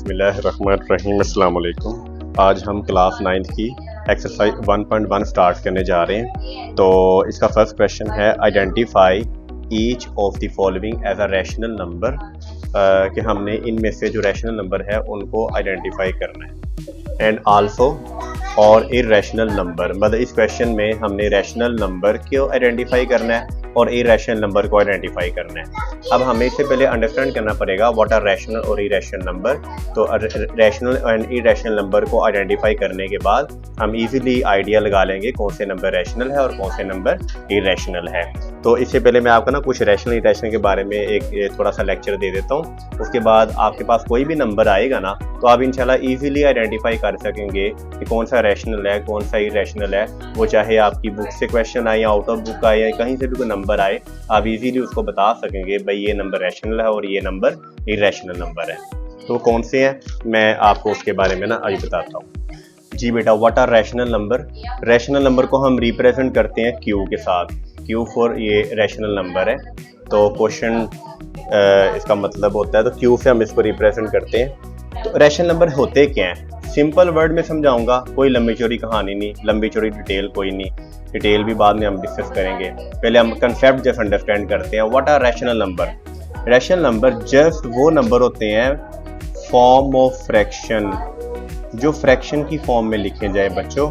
बिस्मिल्लाहिर्रहमानिर्रहीम। अस्सलाम वालेकुम। आज हम क्लास 9th की एक्सरसाइज 1.1 स्टार्ट करने जा रहे हैं। तो इसका फर्स्ट क्वेश्चन है identify each of the following as a rational number, कि हमने इनमें से जो रैशनल नंबर है उनको आइडेंटिफाई करना है। एंड आल्सो और इर्रेशनल नंबर, मतलब इस क्वेश्चन में हमने रैशनल नंबर को आइडेंटिफाई करना है और इरेशनल नंबर को आइडेंटिफाई करना है। अब हमें इससे पहले अंडरस्टैंड करना पड़ेगा व्हाट आर रैशनल और इरेशनल नंबर। तो रैशनल एंड इरेशनल नंबर को आइडेंटिफाई करने के बाद हम इजीली आइडिया लगा लेंगे कौन से नंबर रैशनल है और कौन से नंबर इरेशनल है। तो इससे पहले मैं आपको कुछ रैशनल इरेशनल के बारे में एक थोड़ा सा लेक्चर दे देता हूँ। उसके बाद आपके पास कोई भी नंबर आएगा ना, तो आप इंशाल्लाह इजीली आइडेंटिफाई कर सकेंगे कि कौन सा रैशनल है कौन सा इरेशनल है। वो चाहे आपकी बुक से क्वेश्चन आए या आउट ऑफ बुक आए या कहीं से भी कोई नंबर आए, आप इजीली उसको बता सकेंगे भाई ये नंबर रैशनल है और ये नंबर इरेशनल नंबर है। तो कौन से हैं मैं आपको उसके बारे में अभी बताता हूँ। जी बेटा, what are rational number. Rational number को हम रिप्रेजेंट करते हैं क्यू के साथ। क्यू फॉर ये रैशनल नंबर है। तो क्वेश्चन इसका मतलब होता है, तो क्यू से हम इसको रिप्रेजेंट करते हैं। तो रैशनल नंबर होते क्या हैं, सिंपल वर्ड में समझाऊंगा, कोई लंबी चौड़ी कहानी नहीं, लंबी चौड़ी डिटेल कोई नहीं, डिटेल भी बाद में हम डिस्कस करेंगे। पहले हम कंसेप्ट जस्ट अंडरस्टैंड करते हैं। What are rational number. Rational number just वो नंबर होते हैं फॉर्म ऑफ फ्रैक्शन, जो फ्रैक्शन की फॉर्म में लिखे जाए बच्चों,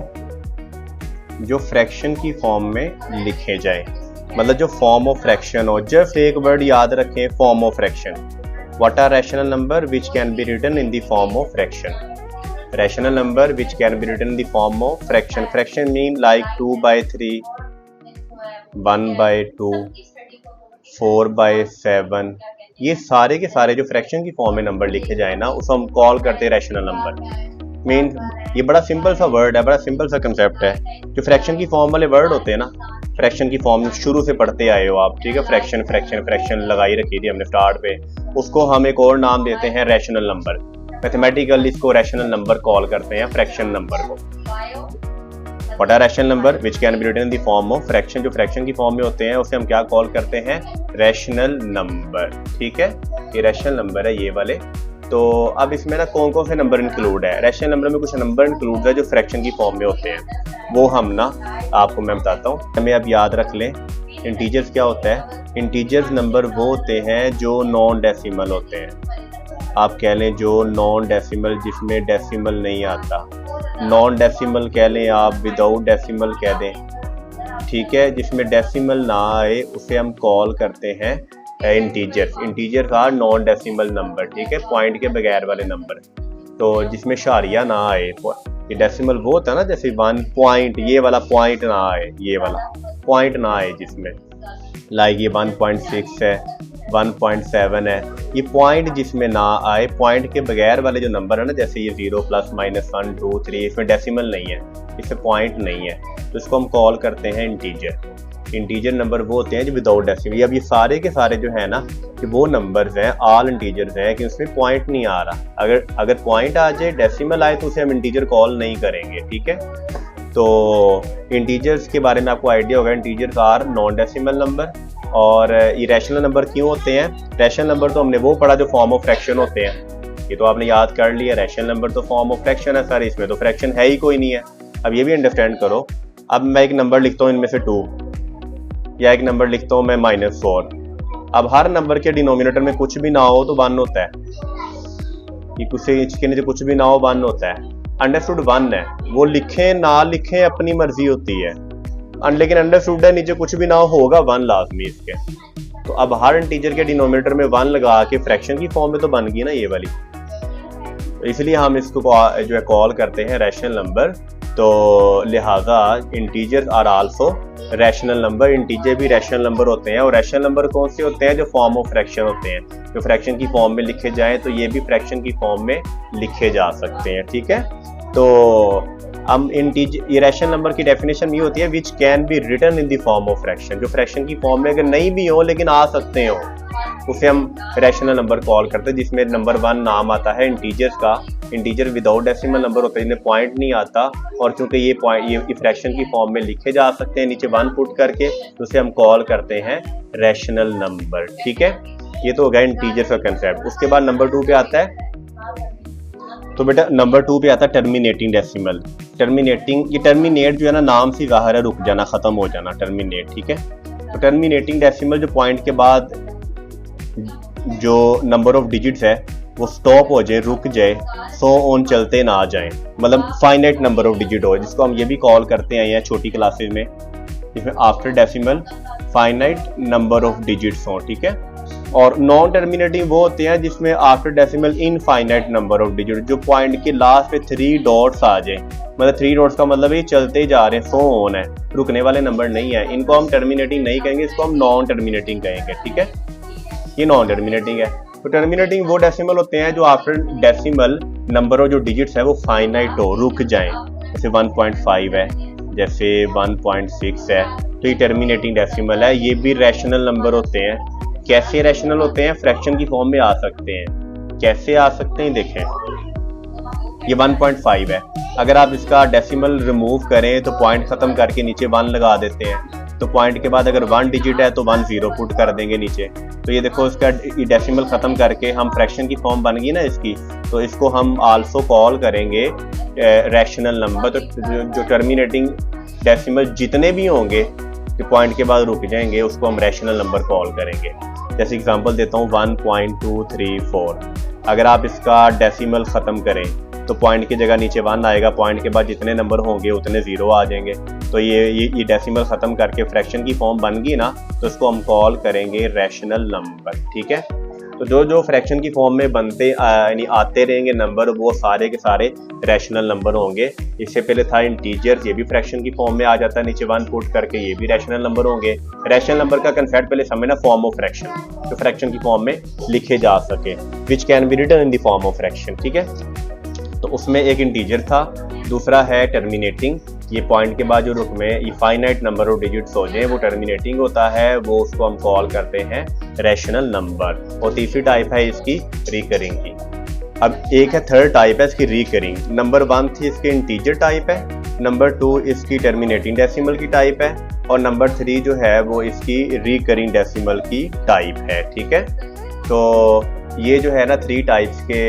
जो फ्रैक्शन की फॉर्म में लिखे जाए, मतलब जो फॉर्म ऑफ फ्रैक्शन हो। जस्ट एक वर्ड याद रखें, form of fraction. What are rational number which can be written in the form of fraction. Rational number which can be written in the form of fraction. Fraction mean like 2/3, 1/2, 4/7। ये सारे के सारे जो fraction की form में number लिखे जाए ना, उसको हम कॉल करते हैं रैशनल नंबर। मीन ये बड़ा सिंपल सा वर्ड है, बड़ा सिंपल सा कंसेप्ट है। जो फ्रैक्शन की फॉर्म वाले वर्ड होते हैं ना, फ्रैक्शन की फॉर्म शुरू से पढ़ते आए हो आप, ठीक है। फ्रैक्शन फ्रैक्शन फ्रैक्शन लगाई रखी थी हमने स्टार्ट पे, उसको हम एक और नाम देते हैं रैशनल नंबर। मैथमेटिकल इसको रैशनल नंबर कॉल करते हैं, फ्रैक्शन नंबर को। What are rational number which can be written in the form of fraction, जो फ्रैक्शन की फॉर्म में होते हैं उसे हम क्या कॉल करते हैं, रैशनल नंबर, ठीक है। ये रैशनल नंबर है ये वाले। तो अब इसमें ना कौन कौन से नंबर इंक्लूड है। रैशनल नंबर में कुछ नंबर इंक्लूड है जो फ्रैक्शन की फॉर्म में होते हैं, वो हम ना आपको मैं बताता हूँ। हमें अब याद रख लें, इंटीजर्स क्या होता है। इंटीजर्स नंबर वो होते हैं जो नॉन डेसिमल होते हैं। आप कह लें जो नॉन डेसिमल, जिसमें डेसिमल नहीं आता। नॉन डेसिमल कह लें आप, विदाउट डेसिमल कह दें, ठीक है। जिसमें डेसिमल ना आए उसे हम कॉल करते हैं integers. Integers are non decimal number, ठीक है, पॉइंट के बगैर वाले नंबर। तो जिसमें शारिया ना आए, ये डेसिमल वो होता है ना, जैसे 1 पॉइंट, ये वाला पॉइंट ना आए, ये वाला पॉइंट ना आए जिसमें, लाइक ये 1.6 है, 1.7 है, ये पॉइंट जिसमें ना आए, पॉइंट के बगैर वाले जो नंबर है ना, जैसे ये 0 +, -1, 2, 3, इसमें डेसिमल नहीं है, इसमें पॉइंट नहीं है, तो इसको हम कॉल करते हैं इंटीजर। इंटीजर नंबर वो होते हैं जो विदाउट डेसिमल। अब ये सारे के सारे जो है ना, कि वो नंबर्स हैं, ऑल इंटीजर्स हैं, कि उसमें पॉइंट नहीं आ रहा। अगर पॉइंट आ जाए, डेसिमल आए, तो उसे हम इंटीजर कॉल नहीं करेंगे, ठीक है। तो इंटीजर्स के बारे में आपको आइडिया होगा, integers are non decimal number. और ये रैशनल नंबर क्यों होते हैं। रैशनल नंबर तो हमने वो पढ़ा जो फॉर्म ऑफ फ्रैक्शन होते हैं, ये तो आपने याद कर लिया। रैशनल नंबर तो फॉर्म ऑफ फ्रैक्शन है सर, इसमें तो फ्रैक्शन है ही कोई नहीं है। अब ये भी अंडरस्टैंड करो। अब मैं एक नंबर लिखता हूँ इनमें से 2, या एक नंबर लिखता हूँ मैं -4। अब हर नंबर के डिनोमिनेटर में कुछ भी ना हो तो 1 होता है, ये कुछ इसके नीचे कुछ भी ना हो 1 होता है। अंडरस्टूड 1 है, वो लिखें ना लिखें अपनी मर्जी होती है, लेकिन अंडरस्टूड है, नीचे कुछ भी ना होगा 1 लाजमी इसके। तो अब हर इंटीजर के डिनोमिनेटर में 1 लगा के फ्रैक्शन की फॉर्म में तो बन गई ना ये वाली, तो इसलिए हम इसको जो है कॉल करते हैं रैशनल नंबर। तो लिहाजा integers are also rational number. Integer भी रैशनल नंबर होते हैं। और रैशनल नंबर कौन से होते हैं, जो फॉर्म ऑफ फ्रैक्शन होते हैं, जो फ्रैक्शन की फॉर्म में लिखे जाएं, तो ये भी फ्रैक्शन की फॉर्म में लिखे जा सकते हैं, ठीक है। तो हम ये रैशनल नंबर की डेफिनेशन ये होती है which can be written in the form of fraction, जो फ्रैक्शन की फॉर्म में अगर नहीं भी हो लेकिन आ सकते हो, उसे हम रैशनल नंबर कॉल करते हैं। जिसमें नंबर 1 नाम आता है इंटीजर्स का। इंटीजर विदाउट डेसिमल नंबर होता है, जिन्हें पॉइंट नहीं आता, और चूंकि ये फ्रैक्शन की फॉर्म में लिखे जा सकते हैं नीचे 1 पुट करके, तो उसे हम कॉल करते हैं रैशनल नंबर, ठीक है। ये तो हो गया इंटीजर्स का कंसेप्ट। उसके बाद नंबर 2 पे आता है तो बेटा नंबर 2 पे आता है टर्मिनेटिंग डेसिमल। टर्मिनेटिंग, ये टर्मिनेट जो है ना नाम से ज़ाहिर है रुक जाना, ख़त्म हो जाना, टर्मिनेट, ठीक है। तो टर्मिनेटिंग डेसिमल जो पॉइंट के बाद जो नंबर ऑफ डिजिट्स है वो स्टॉप हो जाए, रुक जाए, सो ऑन चलते ना आ जाए, मतलब फाइनाइट नंबर ऑफ डिजिट हो, जिसको हम ये भी कॉल करते हैं या छोटी क्लासेस में, जिसमें after decimal finite number of digits हों, ठीक है। और नॉन टर्मिनेटिंग वो होते हैं जिसमें after decimal infinite number of digit, जो पॉइंट के लास्ट पे 3 डॉट्स आ जाए, मतलब 3 डॉट्स का मतलब ये चलते जा रहे हैं, सो ऑन है, रुकने वाले नंबर नहीं है, इनको हम टर्मिनेटिंग नहीं कहेंगे, इसको हम नॉन टर्मिनेटिंग कहेंगे, ठीक है। ये नॉन टर्मिनेटिंग है। तो टर्मिनेटिंग वो डेसिमल होते हैं जो आफ्टर डेसिमल नंबर ऑफ जो डिजिट्स है वो फाइनाइट हो, रुक जाएं, जैसे 1.5 है, जैसे 1.6 है, तो ये टर्मिनेटिंग डेसिमल है। ये भी रैशनल नंबर होते हैं। कैसे रैशनल होते हैं? फ्रैक्शन की फॉर्म में आ सकते हैं। कैसे आ सकते हैं देखें, ये 1.5 है, अगर आप इसका डेसिमल रिमूव करें तो पॉइंट खत्म करके नीचे 1 लगा देते हैं, तो पॉइंट के बाद अगर 1 डिजिट है तो 1 0 पुट कर देंगे नीचे, तो ये देखो इसका डेसिमल खत्म करके हम फ्रैक्शन की फॉर्म बन गई ना इसकी, तो इसको हम आल्सो कॉल करेंगे रैशनल नंबर। तो जो टर्मिनेटिंग डेसिमल जितने भी होंगे जो पॉइंट के बाद रुक जाएंगे उसको हम रैशनल नंबर कॉल करेंगे। जैसे एग्जांपल देता हूँ 1.234, अगर आप इसका डेसिमल ख़त्म करें तो पॉइंट की जगह नीचे 1 आएगा, पॉइंट के बाद जितने नंबर होंगे उतने 0 आ जाएंगे, तो ये डेसिमल ख़त्म करके फ्रैक्शन की फॉर्म बन गई ना, तो इसको हम कॉल करेंगे रैशनल नंबर, ठीक है। तो जो फ्रैक्शन की फॉर्म में बनते यानी आते रहेंगे नंबर, वो सारे के सारे रैशनल नंबर होंगे। इससे पहले था इंटीजर्स, ये भी फ्रैक्शन की फॉर्म में आ जाता है, नीचे 1 पुट करके, ये भी रैशनल नंबर होंगे। रैशनल नंबर का कंसेप्ट पहले समझना, फॉर्म ऑफ फ्रैक्शन, जो फ्रैक्शन की फॉर्म में लिखे जा सके, which can be written in the form of fraction, ठीक है। तो उसमें एक इंटीजर था, दूसरा है टर्मिनेटिंग, ये पॉइंट के बाद जो रुक में ये फाइनाइट नंबर ऑफ डिजिट्स हो जाए वो टर्मिनेटिंग होता है, वो उसको हम कॉल करते हैं रैशनल नंबर। और तीसरी टाइप है इसकी रिकरिंग की। अब एक है थर्ड टाइप है इसकी रिकरिंग। नंबर 1 थी इसकी इंटीजर टाइप है, नंबर 2 इसकी टर्मिनेटिंग डेसिमल की टाइप है, और नंबर 3 जो है वो इसकी रिकरिंग डेसिमल की टाइप है, ठीक है। तो ये जो है ना 3 टाइप्स के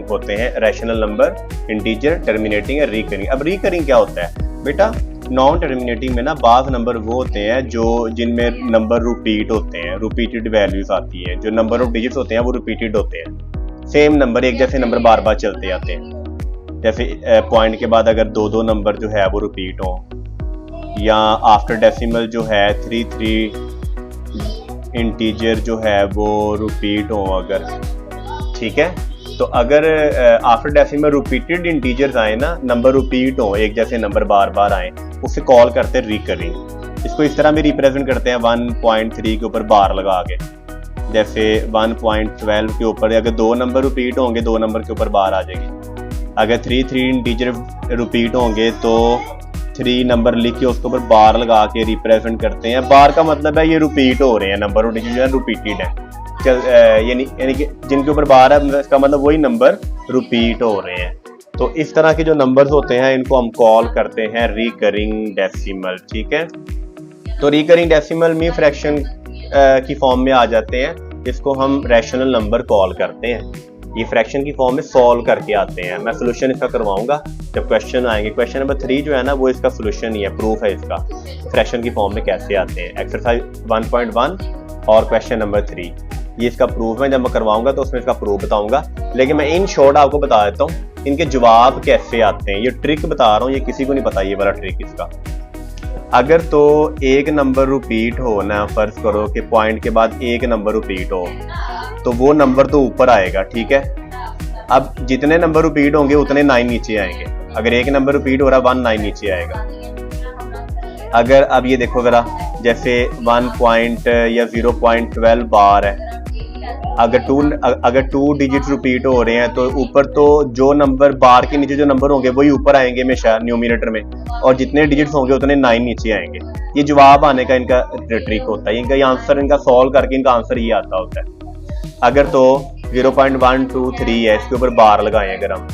होते हैं रैशनल नंबर, इंटीजर, टर्मिनेटिंग और रिकरिंग। अब रिकरिंग क्या होता है बेटा? नॉन टर्मिनेटिंग में ना बाज़ नंबर वो होते हैं जो जिनमें नंबर रिपीट होते हैं, रिपीटेड वैल्यूज आती हैं, जो नंबर ऑफ डिजिट्स होते हैं वो रिपीटेड होते हैं, सेम नंबर, एक जैसे नंबर बार बार चलते आते हैं। जैसे पॉइंट के बाद अगर 2 नंबर जो है वो रिपीट हो, या आफ्टर डेसिमल जो है 3 इंटीजर जो है वो रिपीट हो अगर, ठीक है। तो अगर आफ्टर डेसिमल रिपीटेड इंटीजर्स आए ना, नंबर रिपीट हो, एक जैसे नंबर बार बार आए, उसे कॉल करते हैं रिकरिंग। इसको इस तरह भी रिप्रेजेंट करते हैं 1.3 के ऊपर बार लगा के, जैसे 1.12 के ऊपर अगर 2 नंबर रिपीट होंगे 2 नंबर के ऊपर बार आ जाएगी। अगर 3 इंटीजर रिपीट होंगे तो 3 नंबर लिख के उसके ऊपर बार लगा के रिप्रेजेंट करते हैं। बार का मतलब है ये रिपीट हो रहे हैं, नंबर ऑफ डिजिट जो है रिपीटेड है, यानी कि जिनके ऊपर बार है इसका मतलब वही नंबर रिपीट हो रहे हैं। तो इस तरह के जो नंबर्स होते हैं इनको हम कॉल करते हैं रिकरिंग डेसिमल, ठीक है। तो रिकरिंग डेसिमल में फ्रैक्शन की फॉर्म में आ जाते हैं, इसको हम रैशनल नंबर कॉल करते हैं। ये फ्रैक्शन की फॉर्म में सॉल्व करके आते हैं। मैं सोल्यूशन इसका करवाऊंगा जब क्वेश्चन आएंगे। क्वेश्चन नंबर 3 जो है ना वो इसका सोल्यूशन ही है, प्रूफ है इसका, फ्रैक्शन की फॉर्म में कैसे आते हैं। एक्सरसाइज 1.1 और क्वेश्चन नंबर 3 ये इसका प्रूफ है, जब मैं करवाऊंगा तो उसमें इसका प्रूफ बताऊंगा। लेकिन मैं इन शॉर्ट आपको बता देता हूँ इनके जवाब कैसे आते हैं। ये ट्रिक बता रहा हूँ, ये किसी को नहीं पता ये वाला ट्रिक इसका। अगर तो एक नंबर रिपीट हो ना, फर्ज करो कि पॉइंट के बाद एक नंबर रिपीट हो, तो वो नंबर तो ऊपर आएगा, ठीक है। अब जितने नंबर रिपीट होंगे उतने 9 नीचे आएंगे। अगर एक नंबर रिपीट हो रहा 1 9 नीचे आएगा। अगर अब ये देखो जरा, जैसे 1 या 0.12 बार है, अगर 2 डिजिट रिपीट हो रहे हैं तो ऊपर तो जो नंबर बार के नीचे जो नंबर होंगे वही ऊपर आएंगे हमेशा न्यूमिनेटर में, और जितने डिजिट्स होंगे उतने 9 नीचे आएंगे। ये जवाब आने का इनका ट्रिक होता है, इनका आंसर इनका सॉल्व करके इनका आंसर ये आता होता है। अगर तो 0.123 है, इसके ऊपर बार लगाएं अगर हम,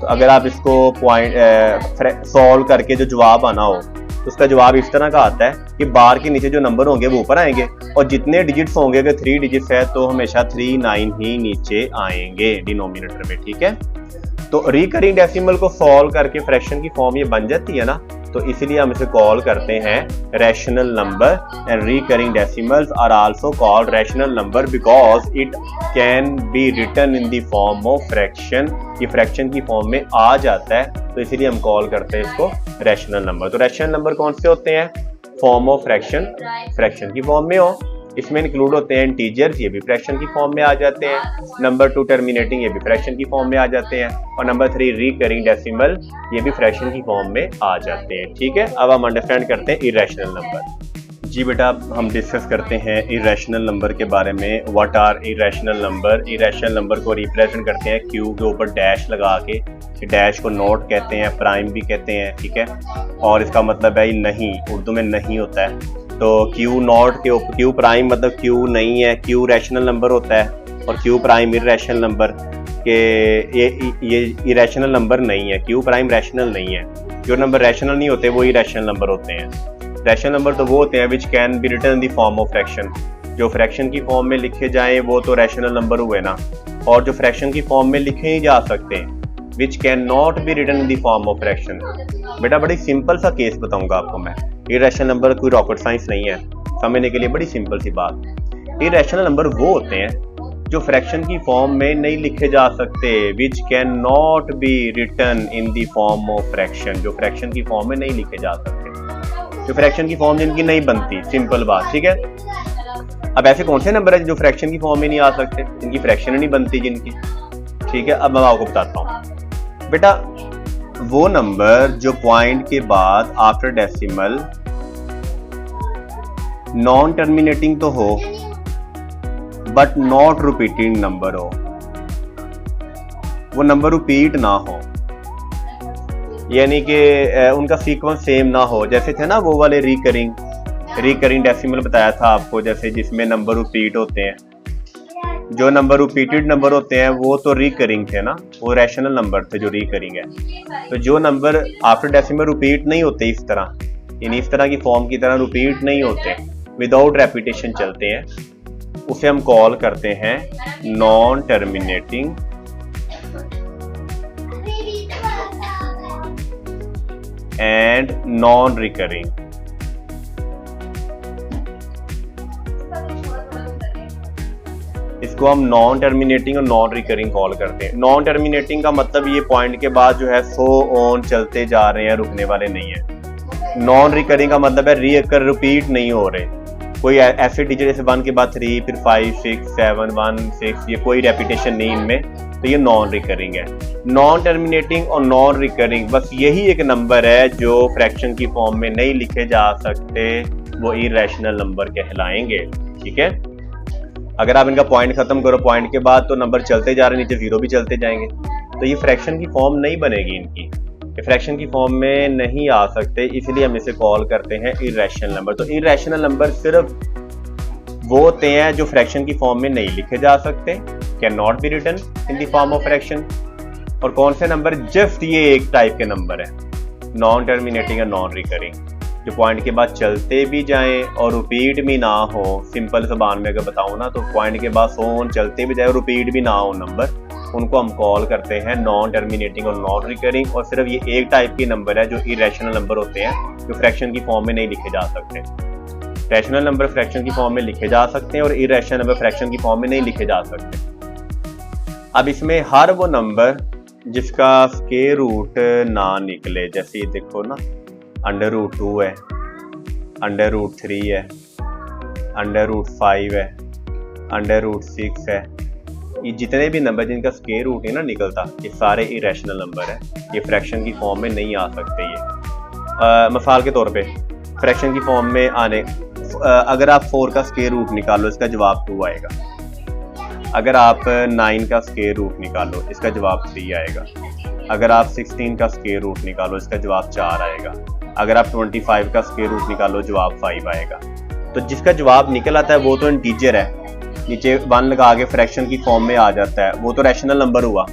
तो अगर आप इसको पॉइंट सॉल्व करके जो जवाब आना हो तो उसका जवाब इस तरह का आता है कि बार के नीचे जो नंबर होंगे वो ऊपर आएंगे, और जितने डिजिट्स होंगे, अगर 3 डिजिट्स है तो हमेशा 3 9 ही नीचे आएंगे डिनोमिनेटर में, ठीक है। तो रिकरिंग डेसिमल को सॉल्व करके फ्रैक्शन की फॉर्म ये बन जाती है ना, तो इसलिए हम इसे कॉल करते हैं rational number. And recurring decimals are also called rational number because it can be written in the form of fraction. ये फ्रैक्शन की फॉर्म में आ जाता है, तो इसीलिए हम कॉल करते हैं इसको रैशनल नंबर। तो रैशनल नंबर कौन से होते हैं? फॉर्म ऑफ फ्रैक्शन, फ्रैक्शन की फॉर्म में हो। इसमें इंक्लूड होते हैं इंटीजर्स, ये भी फ्रैक्शन की फॉर्म में आ जाते हैं। नंबर 2 टर्मिनेटिंग, ये भी फ्रैक्शन की फॉर्म में आ जाते हैं। और नंबर 3 रिकरिंग डेसिमल, ये भी फ्रैक्शन की फॉर्म में आ जाते हैं। ठीक है, अब हम अंडरस्टैंड करते हैं इरेशनल नंबर। जी बेटा, हम डिस्कस करते हैं इरेशनल नंबर के बारे में। What are irrational number? Irrational number को रिप्रेजेंट करते हैं क्यू के ऊपर डैश लगा के। डैश को नोट कहते हैं, प्राइम भी कहते हैं। ठीक है, और इसका मतलब है नहीं, उर्दू में नहीं होता है। तो क्यू नॉट के ऊपर, क्यू प्राइम मतलब क्यू नहीं है, क्यू रैशनल नंबर होता है, और क्यू प्राइम इरेशनल नंबर के ये इरेशनल नंबर नहीं है। क्यू प्राइम रैशनल नहीं है। जो नंबर रैशनल नहीं होते वो इरेशनल नंबर होते हैं। रैशनल नंबर तो वो होते हैं which can be written in the form of fraction. जो फ्रैक्शन की फॉर्म में लिखे जाएं वो तो रैशनल नंबर हुए ना, और जो फ्रैक्शन की फॉर्म में लिखे ही जा सकते हैं which can not be written in the form of fraction. बेटा बड़ी सिंपल सा केस बताऊंगा आपको मैं। इरेशनल नंबर कोई रॉकेट साइंस नहीं है, समझने के लिए बड़ी सिंपल सी बात। इरेशनल नंबर वो होते हैं जो फ्रैक्शन की फॉर्म में नहीं लिखे जा सकते, which can not be written in the form of fraction. जो फ्रैक्शन की फॉर्म में नहीं लिखे जा सकते, जो फ्रैक्शन की फॉर्म जिनकी नहीं बनती, सिंपल बात। ठीक है, अब ऐसे कौन से नंबर है जो फ्रैक्शन की फॉर्म में नहीं आ सकते, जिनकी फ्रैक्शन नहीं बनती जिनकी? ठीक है, अब मैं आपको बताता हूँ बेटा। वो नंबर जो पॉइंट के बाद आफ्टर डेसिमल नॉन टर्मिनेटिंग तो हो बट नॉट रिपीटिंग नंबर हो, वो नंबर रिपीट ना हो, यानी कि उनका सीक्वेंस सेम ना हो। जैसे थे ना वो वाले रिकरिंग डेसिमल बताया था आपको, जैसे जिसमें नंबर रिपीट होते हैं। जो नंबर रिपीटेड नंबर होते हैं वो तो रिकरिंग थे ना, वो रैशनल नंबर थे जो रिकरिंग है। तो जो नंबर आफ्टर डेसिमल रिपीट नहीं होते इस तरह, यानी इस तरह की फॉर्म की तरह रिपीट नहीं होते, विदाउट रेपिटेशन चलते हैं, उसे हम कॉल करते हैं non terminating and non recurring. इसको हम नॉन टर्मिनेटिंग और नॉन रिकरिंग कॉल करते हैं। नॉन टर्मिनेटिंग का मतलब ये पॉइंट के बाद जो है सो ऑन चलते जा रहे हैं, रुकने वाले नहीं है। नॉन रिकरिंग का मतलब है रीअकर रिपीट नहीं हो रहे, कोई ऐसे टीचर जैसे 1 के बाद 3 फिर 5 6 7 1 6, ये कोई रेपिटेशन नहीं इनमें, तो ये नॉन रिकरिंग है। नॉन टर्मिनेटिंग और नॉन रिकरिंग बस यही एक नंबर है जो फ्रैक्शन की फॉर्म में नहीं लिखे जा सकते, वो इरेशनल नंबर कहलाएंगे। ठीक है, अगर आप इनका पॉइंट खत्म करो पॉइंट के बाद तो नंबर चलते जा रहे, नीचे 0 भी चलते जाएंगे, तो ये फ्रैक्शन की फॉर्म नहीं बनेगी इनकी, ये फ्रैक्शन की फॉर्म में नहीं आ सकते, इसलिए हम इसे कॉल करते हैं इरेशनल नंबर। तो इरेशनल नंबर सिर्फ वो होते हैं जो फ्रैक्शन की फॉर्म में नहीं लिखे जा सकते, can not be written in the form of fraction. और कौन से नंबर? जस्ट ये एक टाइप के नंबर है, नॉन टर्मिनेटिंग और नॉन रिकरिंग, जो पॉइंट के बाद चलते भी जाएं और रिपीट भी ना हो। सिंपल ज़बान में अगर बताऊं ना तो पॉइंट के बाद सोन चलते भी जाए और रिपीट भी ना हो नंबर, उनको हम कॉल करते हैं नॉन टर्मिनेटिंग और नॉन रिकरिंग। और सिर्फ ये एक टाइप की नंबर है जो इरेशनल नंबर होते हैं, जो फ्रैक्शन की फॉर्म में नहीं लिखे जा सकते। रैशनल नंबर फ्रैक्शन की फॉर्म में लिखे जा सकते हैं और इरेशनल नंबर फ्रैक्शन की फॉर्म में नहीं लिखे जा सकते। अब इसमें हर वो नंबर जिसका स्क्वायर रूट ना निकले, जैसे ये देखो ना, √2 है, √3 है, √5 है, √6 है, ये जितने भी नंबर जिनका स्क्वायर रूट है ना निकलता, ये सारे इरेशनल नंबर है, ये फ्रैक्शन की फॉर्म में नहीं आ सकते। ये मिसाल के तौर पे फ्रैक्शन की फॉर्म में आने, अगर आप 4 का स्क्वायर रूट निकालो इसका जवाब 2 आएगा। अगर आप 9 का स्क्वायर रूट निकालो इसका जवाब 3 आएगा। अगर आप 16 का स्क्वायर रूट निकालो इसका जवाब 4 आएगा। अगर आप 25 का स्क्वायर रूट निकालो जवाब 5 आएगा। तो जिसका जवाब निकल आता है वो तो इंटीजर है, नीचे 1 लगा के फ्रैक्शन की फॉर्म में आ जाता है, वो तो रैशनल नंबर हुआ।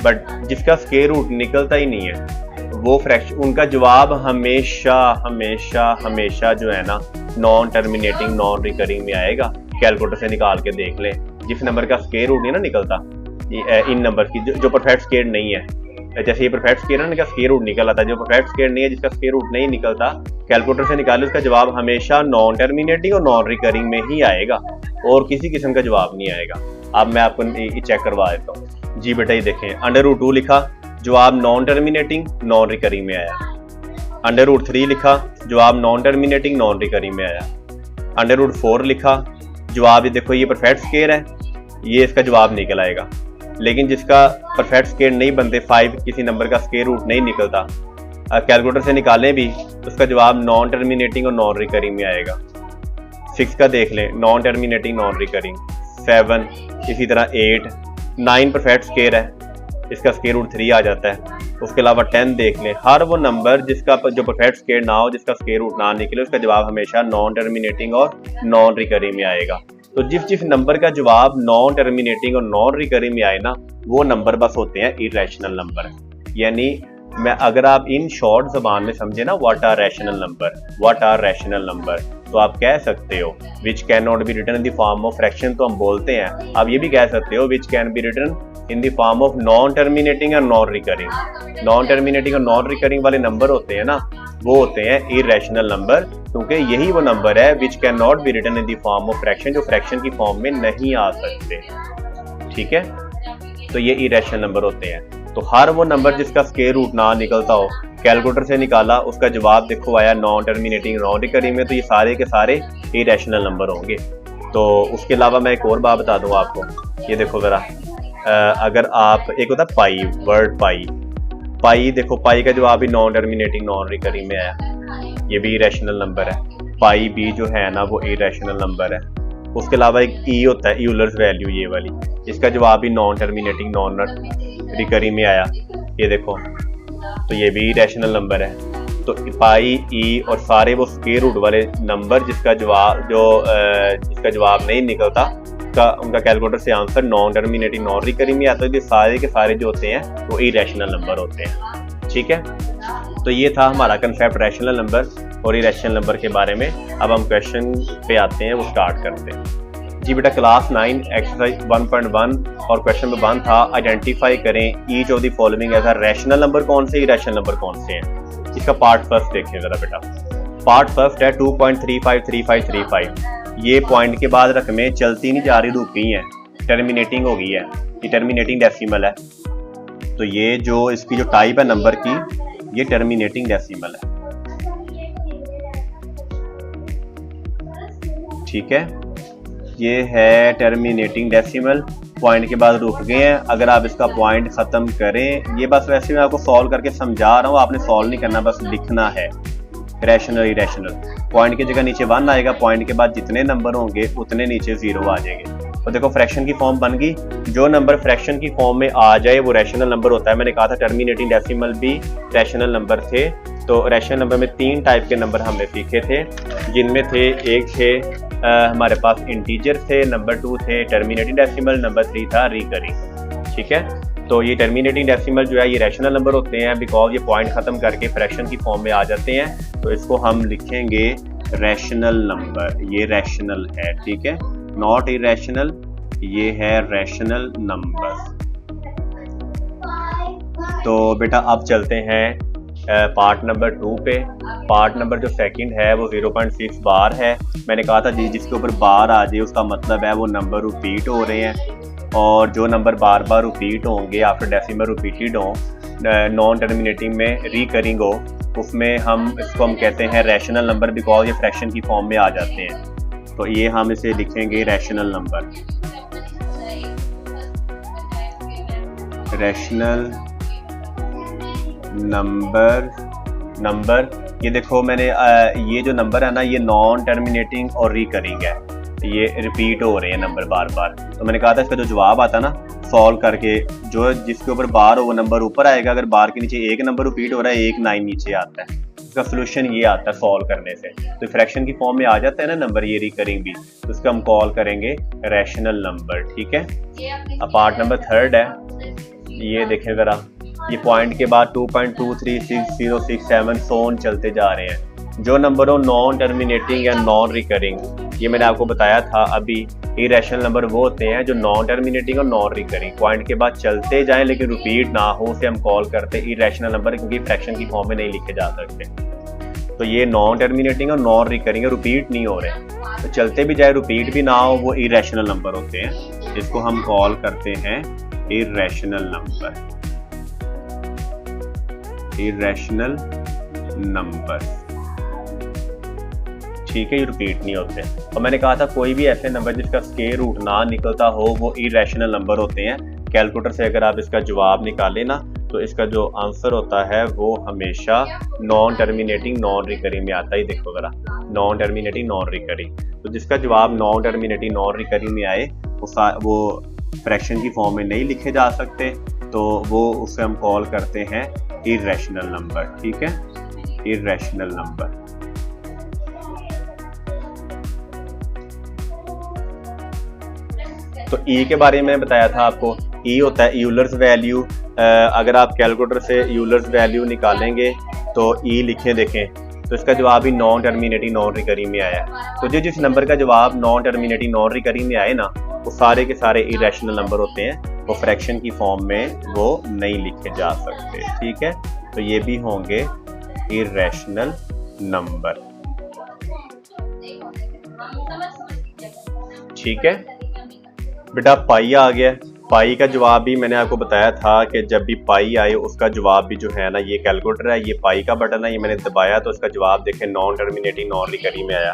बट जिसका स्क्वायर रूट निकलता ही नहीं है वो फ्रैक्शन, उनका जवाब हमेशा हमेशा हमेशा जो है ना नॉन टर्मिनेटिंग नॉन रिकरिंग में आएगा। कैलकुलेटर से निकाल के देख लें, जिस नंबर का स्क्वायर रूट है ना निकलता इन नंबर की जो परफेक्ट स्केयर नहीं है। जैसे ये परफेक्ट स्केयर है ना, इनका स्केयर रूट निकल आता है। जो परफेक्ट स्केयर नहीं है, जिसका स्केयर रूट नहीं निकलता, कैलकुलेटर से निकाले, उसका जवाब हमेशा नॉन टर्मिनेटिंग और नॉन रिकरिंग में ही आएगा और किसी किस्म का जवाब नहीं आएगा। अब मैं आपको चेक करवा देता हूँ। जी बेटा, ये देखें, √2 लिखा, जवाब नॉन टर्मिनेटिंग नॉन रिकरिंग में आया। √3 लिखा, जवाब नॉन टर्मिनेटिंग नॉन रिकरिंग में आया। √4 लिखा, जवाब ये देखो, ये परफेक्ट स्केयर है, ये इसका जवाब निकल आएगा। लेकिन जिसका परफेक्ट स्केयर नहीं बनते, 5 किसी नंबर का स्केयर रूट नहीं निकलता, कैलकुलेटर से निकालें भी, उसका जवाब नॉन टर्मिनेटिंग और नॉन रिकरिंग में आएगा। 6 का देख लें, नॉन टर्मिनेटिंग नॉन रिकरिंग। 7 इसी तरह 8, 9 परफेक्ट स्केयर है, इसका स्केयर रूट 3 आ जाता है। उसके अलावा 10 देख लें, हर वो नंबर जिसका जो परफेक्ट स्केयर ना हो, जिसका स्केयर रूट ना निकले, उसका जवाब हमेशा नॉन टर्मिनेटिंग और नॉन रिकरिंग में आएगा। तो जिस नंबर का जवाब नॉन टर्मिनेटिंग और नॉन रिकरिंग में आए ना, वो नंबर बस होते हैं इरेशनल नंबर। यानी अगर आप इन शॉर्ट जबान में समझे ना, व्हाट आर रैशनल नंबर, तो आप कह सकते हो which can not be written in the form of fraction, तो हम बोलते हैं। आप ये भी कह सकते हो which can be written in the form of non terminating और नॉन रिकरिंग। नॉन टर्मिनेटिंग और नॉन रिकरिंग वाले नंबर होते हैं ना, वो होते हैं इरेशनल नंबर, क्योंकि यही वो नंबर है which can not be written in the form of fraction, जो फ्रैक्शन की फॉर्म में नहीं आ सकते। ठीक है, तो ये इरेशनल नंबर होते हैं। तो हर वो नंबर जिसका स्केयर रूट ना निकलता हो, कैलकुलेटर से निकाला, उसका जवाब देखो आया नॉन टर्मिनेटिंग नॉन रिकरिंग में, तो ये सारे के सारे इरेशनल नंबर होंगे। तो उसके अलावा मैं एक और बात बता दूं आपको, ये देखो ज़रा, अगर आप, एक होता है पाई, वर्ड पाई देखो, पाई का जवाब भी नॉन टर्मिनेटिंग नॉन रिकरिंग में आया, ये भी इरेशनल नंबर है। पाई भी जो है ना, वो इरेशनल नंबर है। उसके अलावा एक ई होता है, यूलर्स वैल्यू, ये वाली, इसका जवाब भी नॉन टर्मिनेटिंग नॉन रिकरिंग में आया, ये देखो, तो ये भी इरेशनल नंबर है। तो पाई, ई और सारे वो स्क्वायर रूट वाले नंबर जिसका जवाब नहीं निकलता, उनका कैलकुलेटर से answer non terminating non recurring में आता है। ये सारे के सारे जो होते हैं वो इरेशनल नंबर होते हैं। ठीक है, तो ये था हमारा कंसेप्ट रैशनल नंबर और इरेशनल नंबर के बारे में। अब हम क्वेश्चन पे आते हैं, वो स्टार्ट करते हैं। जी बेटा, क्लास 9 एक्सरसाइज 1.1 और क्वेश्चन नंबर 1 था, आइडेंटिफाई करें each of the following as a rational number कौन से, इरेशनल नंबर कौन से हैं। इसका पार्ट फर्स्ट देखिए जरा बेटा। पार्ट फर्स्ट है 2.353535। ये पॉइंट के बाद रकमें चलती नहीं जा रही, रुक गई हैं, टर्मिनेटिंग हो गई है, ये टर्मिनेटिंग डेसिमल है। तो ये जो इसकी जो टाइप है नंबर की, ये टर्मिनेटिंग डेसिमल है। ठीक है, ये है टर्मिनेटिंग डेसिमल, पॉइंट के बाद रुक गए हैं। अगर आप इसका पॉइंट ख़त्म करें, ये बस वैसे मैं आपको सॉल्व करके समझा रहा हूँ, आपने सॉल्व नहीं करना, बस लिखना है रैशनल इरेशनल। पॉइंट की जगह नीचे 1 आएगा, पॉइंट के बाद जितने नंबर होंगे उतने नीचे 0 आ जाएंगे। तो देखो फ्रैक्शन की फॉर्म बन गई, जो नंबर फ्रैक्शन की फॉर्म में आ जाए वो रैशनल नंबर होता है। मैंने कहा था टर्मिनेटिंग डेसिमल भी रैशनल नंबर थे। तो रैशनल नंबर में 3 टाइप के नंबर हमने सीखे थे, जिनमें थे, एक थे हमारे पास इंटीजर थे, नंबर 2 थे टर्मिनेटिंग डेसिमल, नंबर 3 था रिकरिंग। ठीक है, तो ये टर्मिनेटिंग डेसिमल जो है ये रैशनल नंबर होते हैं, बिकॉज ये पॉइंट ख़त्म करके फ्रैक्शन की फॉर्म में आ जाते हैं। तो इसको हम लिखेंगे रैशनल नंबर, ये रैशनल है। ठीक है, नॉट इरेशनल, ये है रैशनल नंबर। तो बेटा अब चलते हैं पार्ट नंबर 2 पे। पार्ट नंबर जो सेकंड है वो 0.6 बार है। मैंने कहा था जिसके ऊपर बार आ जाए उसका मतलब है वो नंबर रिपीट हो रहे हैं, और जो नंबर बार बार रिपीट होंगे आफ्टर डेसिमल रिपीटेड हो, नॉन टर्मिनेटिंग में रिकरिंग हो, उसमें इसको हम कहते हैं रैशनल नंबर, बिकॉज ये फ्रैक्शन की फॉर्म में आ जाते हैं। तो ये हम इसे लिखेंगे रैशनल नंबर, रैशनल नंबर। ये देखो मैंने ये जो नंबर है ना, ये नॉन टर्मिनेटिंग और रिकरिंग है, ये रिपीट हो रहे हैं नंबर बार बार। तो मैंने कहा था इसका जो जवाब आता ना सॉल्व करके, जो जिसके ऊपर बार हो वो नंबर ऊपर आएगा, अगर बार के नीचे एक नंबर रिपीट हो रहा है, 1 9 नीचे आता है। इसका सोल्यूशन ये आता है सॉल्व करने से। तो फ्रैक्शन की फॉर्म में आ जाता है ना नंबर, ये रिकरिंग भी, तो इसका हम कॉल करेंगे रैशनल नंबर। ठीक है, अब पार्ट नंबर 3 है, ये देखें ज़रा, ये पॉइंट के बाद 2.23606 सोन चलते जा रहे हैं। जो नंबर हो नॉन टर्मिनेटिंग या नॉन रिकरिंग, ये मैंने आपको बताया था अभी, इरेशनल नंबर वो होते हैं जो नॉन टर्मिनेटिंग और नॉन रिकरिंग, पॉइंट के बाद चलते जाएं लेकिन रिपीट ना हो, उसे हम कॉल करते हैं इरेशनल नंबर, क्योंकि फ्रैक्शन की फॉर्म में नहीं लिखे जा सकते। तो ये नॉन टर्मिनेटिंग और नॉन रिकरिंग रिपीट नहीं हो रहे, तो चलते भी जाए रिपीट भी ना हो, वो इरेशनल नंबर होते हैं, जिसको हम कॉल करते हैं इरेशनल नंबर। इरेशनल नंबर, ठीक है, ये रिपीट नहीं होते। और मैंने कहा था कोई भी ऐसे नंबर जिसका स्क्वायर रूट ना निकलता हो वो इरेशनल नंबर होते हैं। कैलकुलेटर से अगर आप इसका जवाब निकालें ना, तो इसका जो आंसर होता है वो हमेशा नॉन टर्मिनेटिंग नॉन रिकरिंग में आता है। देखो जरा, नॉन टर्मिनेटिंग नॉन रिकरिंग, तो जिसका जवाब नॉन टर्मिनेटिंग नॉन रिकरिंग में आए वो फ्रैक्शन की फॉर्म में नहीं लिखे जा सकते, तो वो उसे हम कॉल करते हैं इरेशनल नंबर। ठीक है, इरेशनल नंबर। तो ई के बारे में बताया था आपको, ई होता है यूलर्स वैल्यू। अगर आप कैलकुलेटर से यूलर्स वैल्यू निकालेंगे तो ई लिखे देखें, तो इसका जवाब ही नॉन टर्मिनेटिंग नॉन रिकरिंग में आया। तो जिस नंबर का जवाब नॉन टर्मिनेटिंग नॉन रिकरिंग में आए ना, वो सारे के सारे इरेशनल नंबर होते हैं, वो फ्रैक्शन की फॉर्म में वो नहीं लिखे जा सकते। ठीक है, तो ये भी होंगे इरेशनल नंबर। ठीक है बेटा, पाई आ गया। पाई का जवाब भी मैंने आपको बताया था कि जब भी पाई आए उसका जवाब भी जो है ना, ये कैलकुलेटर है, ये पाई का बटन है, ये मैंने दबाया तो इसका जवाब देखें नॉन टर्मिनेटिंग नॉन रिकरिंग में आया।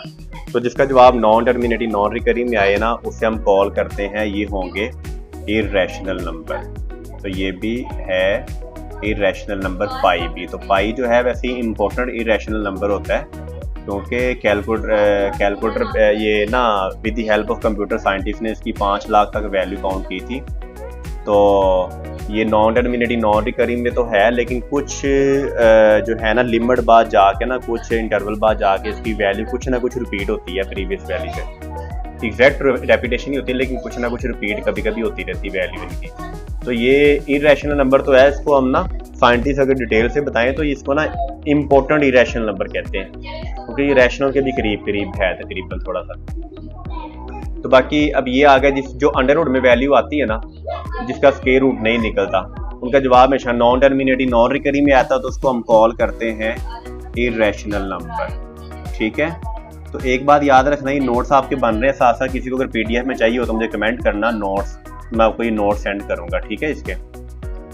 तो जिसका जवाब नॉन टर्मिनेटिंग नॉन रिकरिंग में आए ना, उसे हम कॉल करते हैं, ये होंगे इरेशनल नंबर। तो ये भी है इरेशनल नंबर पाई भी। तो पाई जो है वैसे ही इंपॉर्टेंट इरेशनल नंबर होता है, क्योंकि कैलकुलेटर ये ना with the help of computer scientist ने इसकी 5 लाख तक वैल्यू काउंट की थी। तो ये नॉन टर्मिनेटिंग नॉन रिकरिंग में तो है, लेकिन कुछ जो है ना लिमिट बाद जाके ना, कुछ इंटरवल बाद जाके इसकी वैल्यू कुछ ना कुछ रिपीट होती है प्रीवियस वैल्यू से। एग्जैक्ट रेपिटेशन नहीं होती, लेकिन कुछ ना कुछ रिपीट कभी कभी होती रहती है वैल्यू इनकी। तो ये इरेशनल नंबर तो है, इसको हम ना साइंटिस्ट अगर डिटेल से बताएं तो इसको ना इम्पोर्टेंट इरेशनल नंबर कहते हैं, क्योंकि ये रैशनल के भी करीब है तकरीबन थोड़ा सा। तो बाकी अब ये आ गया जो अंडर रूट में वैल्यू आती है ना, जिसका स्क्वायर रूट नहीं निकलता, उनका जवाब हमेशा नॉन टर्मिनेटिंग नॉन रिकरिंग में आता है, तो उसको हम कॉल करते हैं इरेशनल नंबर। ठीक है, तो एक बात याद रखना, ये नोट्स आपके बन रहे हैं साथ साथ, किसी को अगर पीडीएफ में चाहिए हो तो मुझे कमेंट करना नोट्स, मैं आपको ये नोट्स सेंड करूंगा। ठीक है, इसके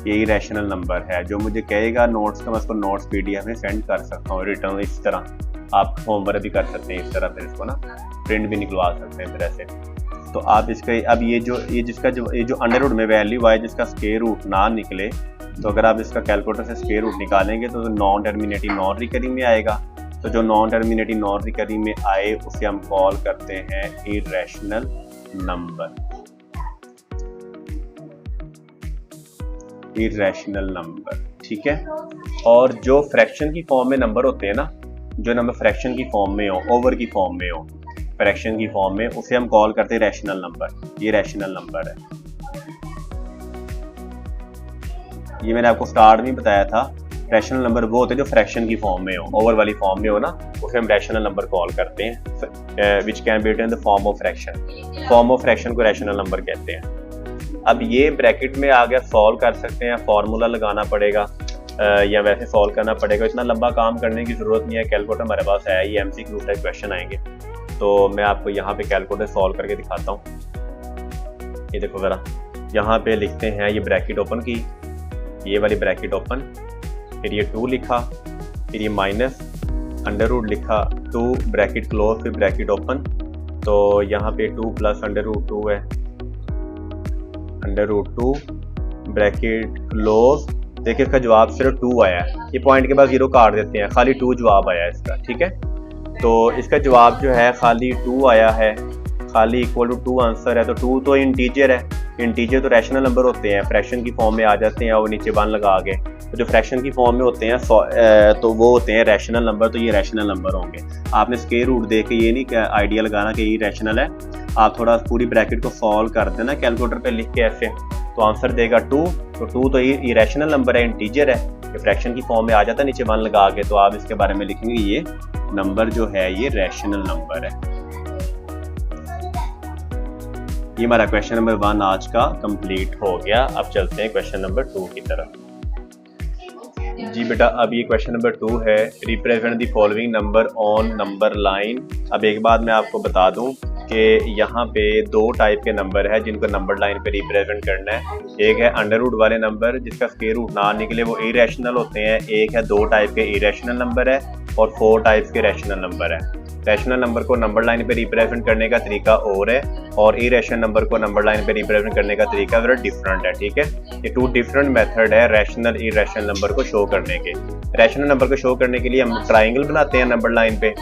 ये इरेशनल नंबर है, जो मुझे कहेगा नोट्स का मैं उसको नोट्स पीडीएफ में सेंड कर सकता हूँ रिटर्न। इस तरह आप होमवर्क भी कर सकते हैं, इस तरह फिर इसको ना प्रिंट भी निकलवा सकते हैं फिर ऐसे। तो आप इसका अब ये जो अंडर रूट में वैल्यू आए जिसका स्क्वायर रूट ना निकले, तो अगर आप इसका कैलकुलेटर से स्क्वायर रूट निकालेंगे तो नॉन टर्मिनेटिंग नॉन रिकरिंग में आएगा। तो जो नॉन टर्मिनेटिंग नॉन रिकरिंग में आए उसे हम कॉल करते हैं इरेशनल नंबर। इरेशनल नंबर, ठीक है। और जो फ्रैक्शन की फॉर्म में नंबर होते हैं ना, जो नंबर फ्रैक्शन की फॉर्म में हो, ओवर की फॉर्म में हो, फ्रैक्शन की फॉर्म में, उसे हम कॉल करते हैं रैशनल नंबर। ये रैशनल नंबर है। ये मैंने आपको स्टार्ट में बताया था, रैशनल नंबर वो होते हैं जो फ्रैक्शन की फॉर्म में हो, ओवर वाली फॉर्म में हो ना, उसे हम रैशनल नंबर कॉल करते हैं, which can be written in the form of fraction. Form of fraction को रैशनल नंबर कहते हैं। अब ये ब्रैकेट में आ गया, सॉल्व कर सकते हैं, फार्मूला लगाना पड़ेगा या वैसे सॉल्व करना पड़ेगा। इतना लंबा काम करने की जरूरत नहीं है, कैलकुलेटर हमारे पास है, ये एमसीक्यू टाइप क्वेश्चन आएंगे। तो मैं आपको यहाँ पे कैलकुलेटर सॉल्व करके दिखाता हूँ। ये देखो ज़रा, यहाँ पे लिखते हैं, ये ब्रैकेट ओपन की, ये वाली ब्रैकेट ओपन, फिर ये 2 लिखा, फिर ये माइनस अंडर रूट लिखा, 2 ब्रैकेट क्लोज, फिर ब्रैकेट ओपन। तो यहाँ पे 2 प्लस अंडर रूट 2 है, अंडर रूट 2 ब्रैकेट क्लोज। देखिए इसका जवाब सिर्फ 2 आया है, ये पॉइंट के बाद 0 काट देते हैं, खाली 2 जवाब आया है इसका। ठीक है, तो इसका जवाब जो है खाली 2 आया है, खाली इक्वल टू 2 आंसर है। तो 2 तो इंटीजर है, इंटीजर तो रैशनल नंबर होते हैं, फ्रैक्शन की फॉर्म में आ जाते हैं और नीचे 1 लगा के। तो जो फ्रैक्शन की फॉर्म में होते हैं तो वो होते हैं रैशनल नंबर, तो ये रैशनल नंबर होंगे। आपने स्क्वायर रूट देख के ये नहीं आइडिया लगाना कि ये रैशनल है, आप थोड़ा पूरी ब्रैकेट को सॉल्व कर देना कैलकुलेटर पे लिख के ऐसे, तो आंसर देगा 2। तो 2 तो ये रैशनल नंबर है, इंटीजर है, ये फ्रैक्शन की फॉर्म में आ जाता है नीचे 1 लगा के। तो आप इसके बारे में लिखेंगे ये नंबर जो है ये रैशनल नंबर है। ये हमारा क्वेश्चन नंबर 1 आज का कंप्लीट हो गया। अब चलते हैं क्वेश्चन नंबर 2 की तरफ। जी बेटा, अब ये क्वेश्चन नंबर 2 है, represent the following number on number line. अब एक बात मैं आपको बता दूं कि यहाँ पे 2 टाइप के नंबर है जिनको नंबर लाइन पे रिप्रेजेंट करना है। एक है अंडर रूट वाले नंबर जिसका स्क्वायर रूट ना निकले, वो इरेशनल होते हैं। एक है 2 टाइप के इरेशनल नंबर है और 4 टाइप्स के रैशनल नंबर है। रैशनल नंबर को नंबर लाइन पे रिप्रेजेंट करने का तरीका और है और इरेशनल नंबर को नंबर लाइन पे रिप्रेजेंट करने का तरीका जरा डिफरेंट है, ठीक है। ये 2 डिफरेंट मेथड है रैशनल इरेशनल नंबर को शो करने के। रैशनल नंबर को शो करने के लिए हम ट्राइंगल बनाते हैं नंबर लाइन पे,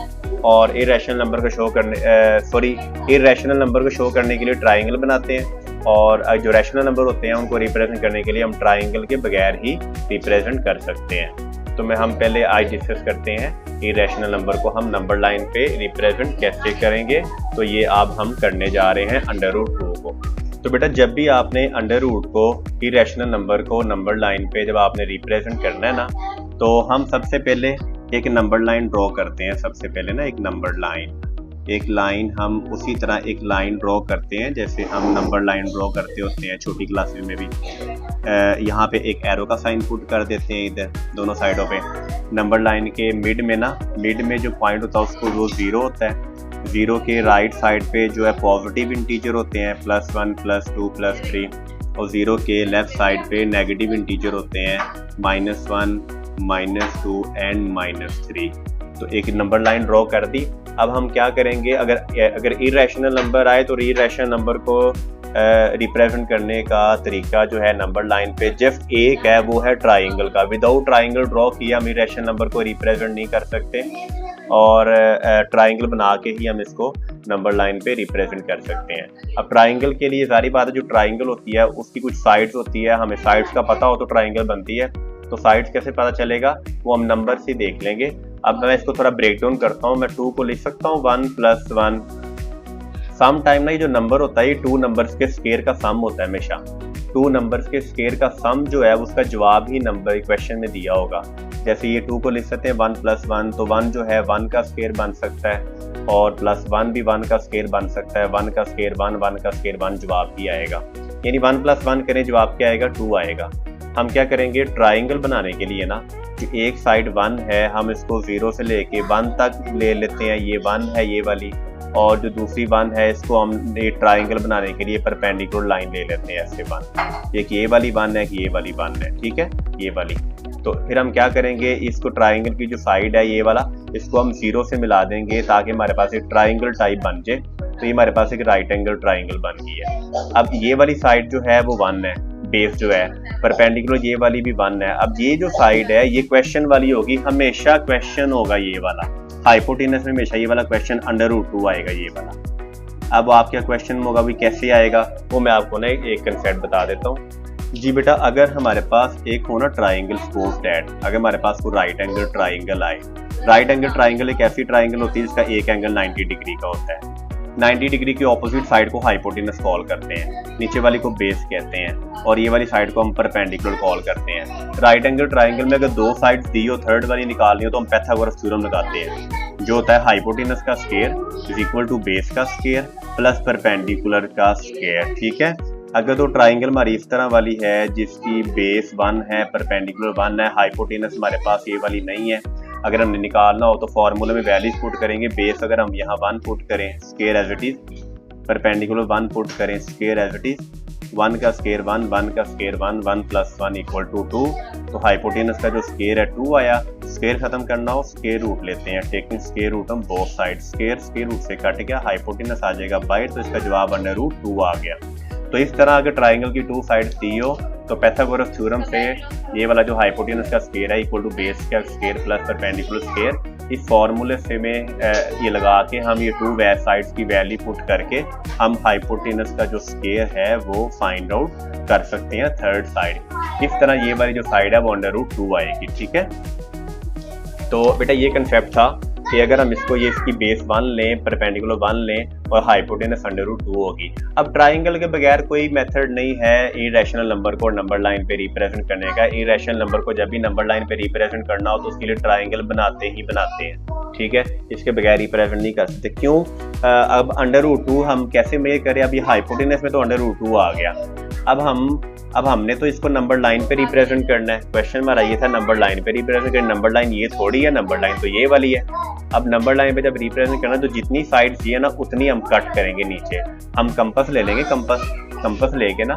और इरेशनल नंबर को शो करने इरेशनल नंबर को शो करने के लिए ट्राइंगल बनाते हैं, और जो रैशनल नंबर होते हैं उनको रिप्रेजेंट करने के लिए हम ट्राइंगल के बगैर ही रिप्रेजेंट कर सकते हैं। तो हम पहले आज डिस्कस करते हैं इरेशनल नंबर को हम नंबर लाइन पे रिप्रेजेंट कैसे करेंगे। तो ये अब हम करने जा रहे हैं अंडर रूट 2 को। तो बेटा, जब भी आपने अंडर रूट को इरेशनल नंबर को नंबर लाइन पे जब आपने रिप्रेजेंट करना है ना, तो हम सबसे पहले एक नंबर लाइन ड्रॉ करते हैं। सबसे पहले ना एक नंबर लाइन, एक लाइन हम उसी तरह एक लाइन ड्रॉ करते हैं जैसे हम नंबर लाइन ड्रॉ करते होते हैं छोटी क्लासेस में भी। यहाँ पे एक एरो का साइन पुट कर देते हैं इधर दोनों साइडों पे। नंबर लाइन के मिड में जो पॉइंट होता है उसको वो 0 होता है। 0 के राइट साइड पे जो है पॉजिटिव इंटीजर होते हैं +1 +2 +3, और 0 के लेफ्ट साइड पे नेगेटिव इंटीजर होते हैं -1 -2 एंड -3। तो एक नंबर लाइन ड्रॉ कर दी। अब हम क्या करेंगे, अगर इरेशनल नंबर आए तो इरेशनल नंबर को रिप्रेजेंट करने का तरीका जो है नंबर लाइन पे जस्ट एक है, वो है ट्राइंगल का। विदाउट ट्राइंगल ड्रॉ किया हम इरेशनल नंबर को रिप्रेजेंट नहीं कर सकते, और ट्राइंगल बना के ही हम इसको नंबर लाइन पे रिप्रेजेंट कर सकते हैं। अब ट्राइंगल के लिए सारी बात है, जो ट्राइंगल होती है उसकी कुछ साइड्स होती है, हमें साइड्स का पता हो तो ट्राइंगल बनती है। तो साइड्स कैसे पता चलेगा वो हम नंबर से देख लेंगे। अब मैं इसको थोड़ा ब्रेक डाउन करता हूँ। मैं 2 को लिख सकता हूँ 1 + 1। सम टाइम ना ये जो नंबर होता है ये 2 नंबर्स के स्क्वायर का सम होता है हमेशा। 2 नंबर्स के स्क्वायर का सम जो है उसका जवाब ही नंबर क्वेश्चन में दिया होगा। जैसे ये 2 को लिख सकते हैं 1 + 1, तो 1 जो है 1 का स्क्वायर बन सकता है, और +1 भी 1 का स्क्वायर बन सकता है। 1 का स्क्वायर 1, 1 का स्क्वायर 1, जवाब ही आएगा। यानी 1 + 1 करें, जवाब क्या आएगा, 2 आएगा। हम क्या करेंगे, ट्राइंगल बनाने के लिए ना जो एक साइड 1 है हम इसको 0 से लेके 1 तक ले लेते हैं, ये 1 है ये वाली, और जो दूसरी 1 है इसको हम ट्राइंगल बनाने के लिए परपेंडिकुलर लाइन ले लेते हैं ऐसे 1। एक ये वाली 1 है, कि ये वाली 1 है, ठीक है, ये वाली। तो फिर हम क्या करेंगे, इसको ट्राइंगल की जो साइड है ये वाला, इसको हम 0 से मिला देंगे ताकि हमारे पास एक ट्राइंगल टाइप बन जाए। तो ये हमारे पास एक राइट एंगल ट्राइंगल बन गई है। अब ये वाली साइड जो है वो 1 है, बेस जो है परपेंडिकुलर ये वाली भी 1 है। अब ये जो साइड है ये क्वेश्चन वाली होगी, हमेशा क्वेश्चन होगा ये वाला। हाइपोटेनस में हमेशा ये वाला क्वेश्चन अंडर रूट 2 आएगा ये वाला। अब आपका क्वेश्चन होगा भी कैसे आएगा, वो मैं आपको ना एक कंसेप्ट बता देता हूँ। जी बेटा, अगर हमारे पास एक हो ना ट्राइंगल सपोज दैट, अगर हमारे पास कोई राइट एंगल ट्राइंगल आए। राइट एंगल ट्राइंगल एक ऐसी ट्राइंगल होती है जिसका एक एंगल 90 डिग्री का होता है। 90 डिग्री की ऑपोजिट साइड को हाइपोटेनस कॉल करते हैं, नीचे वाली को बेस कहते हैं, और ये वाली साइड को हम परपेंडिकुलर कॉल करते हैं। राइट एंगल ट्राइंगल में अगर 2 साइड्स दी हो, थर्ड वाली निकालनी हो, तो हम पाइथागोरस थ्योरम लगाते हैं, जो होता है हाइपोटेनस का square is equal to base का स्क्वायर प्लस परपेंडिकुलर का स्क्वायर, ठीक है। अगर तो ट्राइंगल हमारी इस तरह वाली है जिसकी बेस 1 है, परपेंडिकुलर 1 है, हाइपोटेनस हमारे पास ये वाली नहीं है, अगर हमने निकालना हो तो फॉर्मूले में वैल्यूज पुट करेंगे। बेस अगर हम यहाँ 1 पुट करें, square as it is, perpendicular 1 put करें, स्क्वायर एज इट इज, 1 का स्क्वायर 1, 1 का स्क्वायर 1, 1 + 1 = 2। तो हाइपोटेनस का जो स्क्वायर है 2 आया। स्क्वायर खत्म करना हो स्क्वायर रूट लेते हैं, taking square root on both side. Square root से कट गया, हाइपोटेनस आ जाएगा बाहर, तो इसका जवाब अंडर रूट 2 आ गया। तो इस तरह अगर ट्राइंगल की 2 साइड दी हो तो पाइथागोरस थ्योरम से ये वाला जो हाइपोटेनस का स्क्वायर है इक्वल टू बेस का स्क्वायर प्लस परपेंडिकुलर स्क्वायर, इस फॉर्मूले से में ये लगा के हम ये 2 साइड्स की वैल्यू पुट करके हम हाइपोटेनस का जो स्क्वायर है वो फाइंड आउट कर सकते हैं थर्ड साइड। इस तरह ये वाली जो साइड है वो अंडर रूट 2 आएगी, ठीक है। तो बेटा ये कंसेप्ट था कि अगर हम इसको ये इसकी बेस 1 लें, परपेंडिकुलर 1 लें और हाइपोटेनस अंडर रूट 2 होगी। अब ट्राइंगल के बगैर कोई मेथड नहीं है इरेशनल नंबर को नंबर लाइन पे रिप्रेजेंट करने का। इरेशनल नंबर को जब भी नंबर लाइन पे रिप्रेजेंट करना हो तो उसके लिए ट्राइंगल बनाते ही बनाते हैं। ठीक है, इसके बगैर रिप्रेजेंट नहीं कर सकते। क्यों? अब अंडर रूट 2 हम कैसे मेजर करें? अब ये हाइपोटेनस में तो अंडर रूट 2 आ गया। अब हमने तो इसको नंबर लाइन पे रिप्रेजेंट करना है। क्वेश्चन हमारा ये था नंबर लाइन पे रिप्रेजेंट करना। नंबर लाइन ये थोड़ी है, नंबर लाइन तो ये वाली है। अब नंबर लाइन पे जब रिप्रेजेंट करना तो जितनी साइड्स ये ना उतनी हम कट करेंगे नीचे। हम कंपास ले लेंगे, कंपास लेके ना,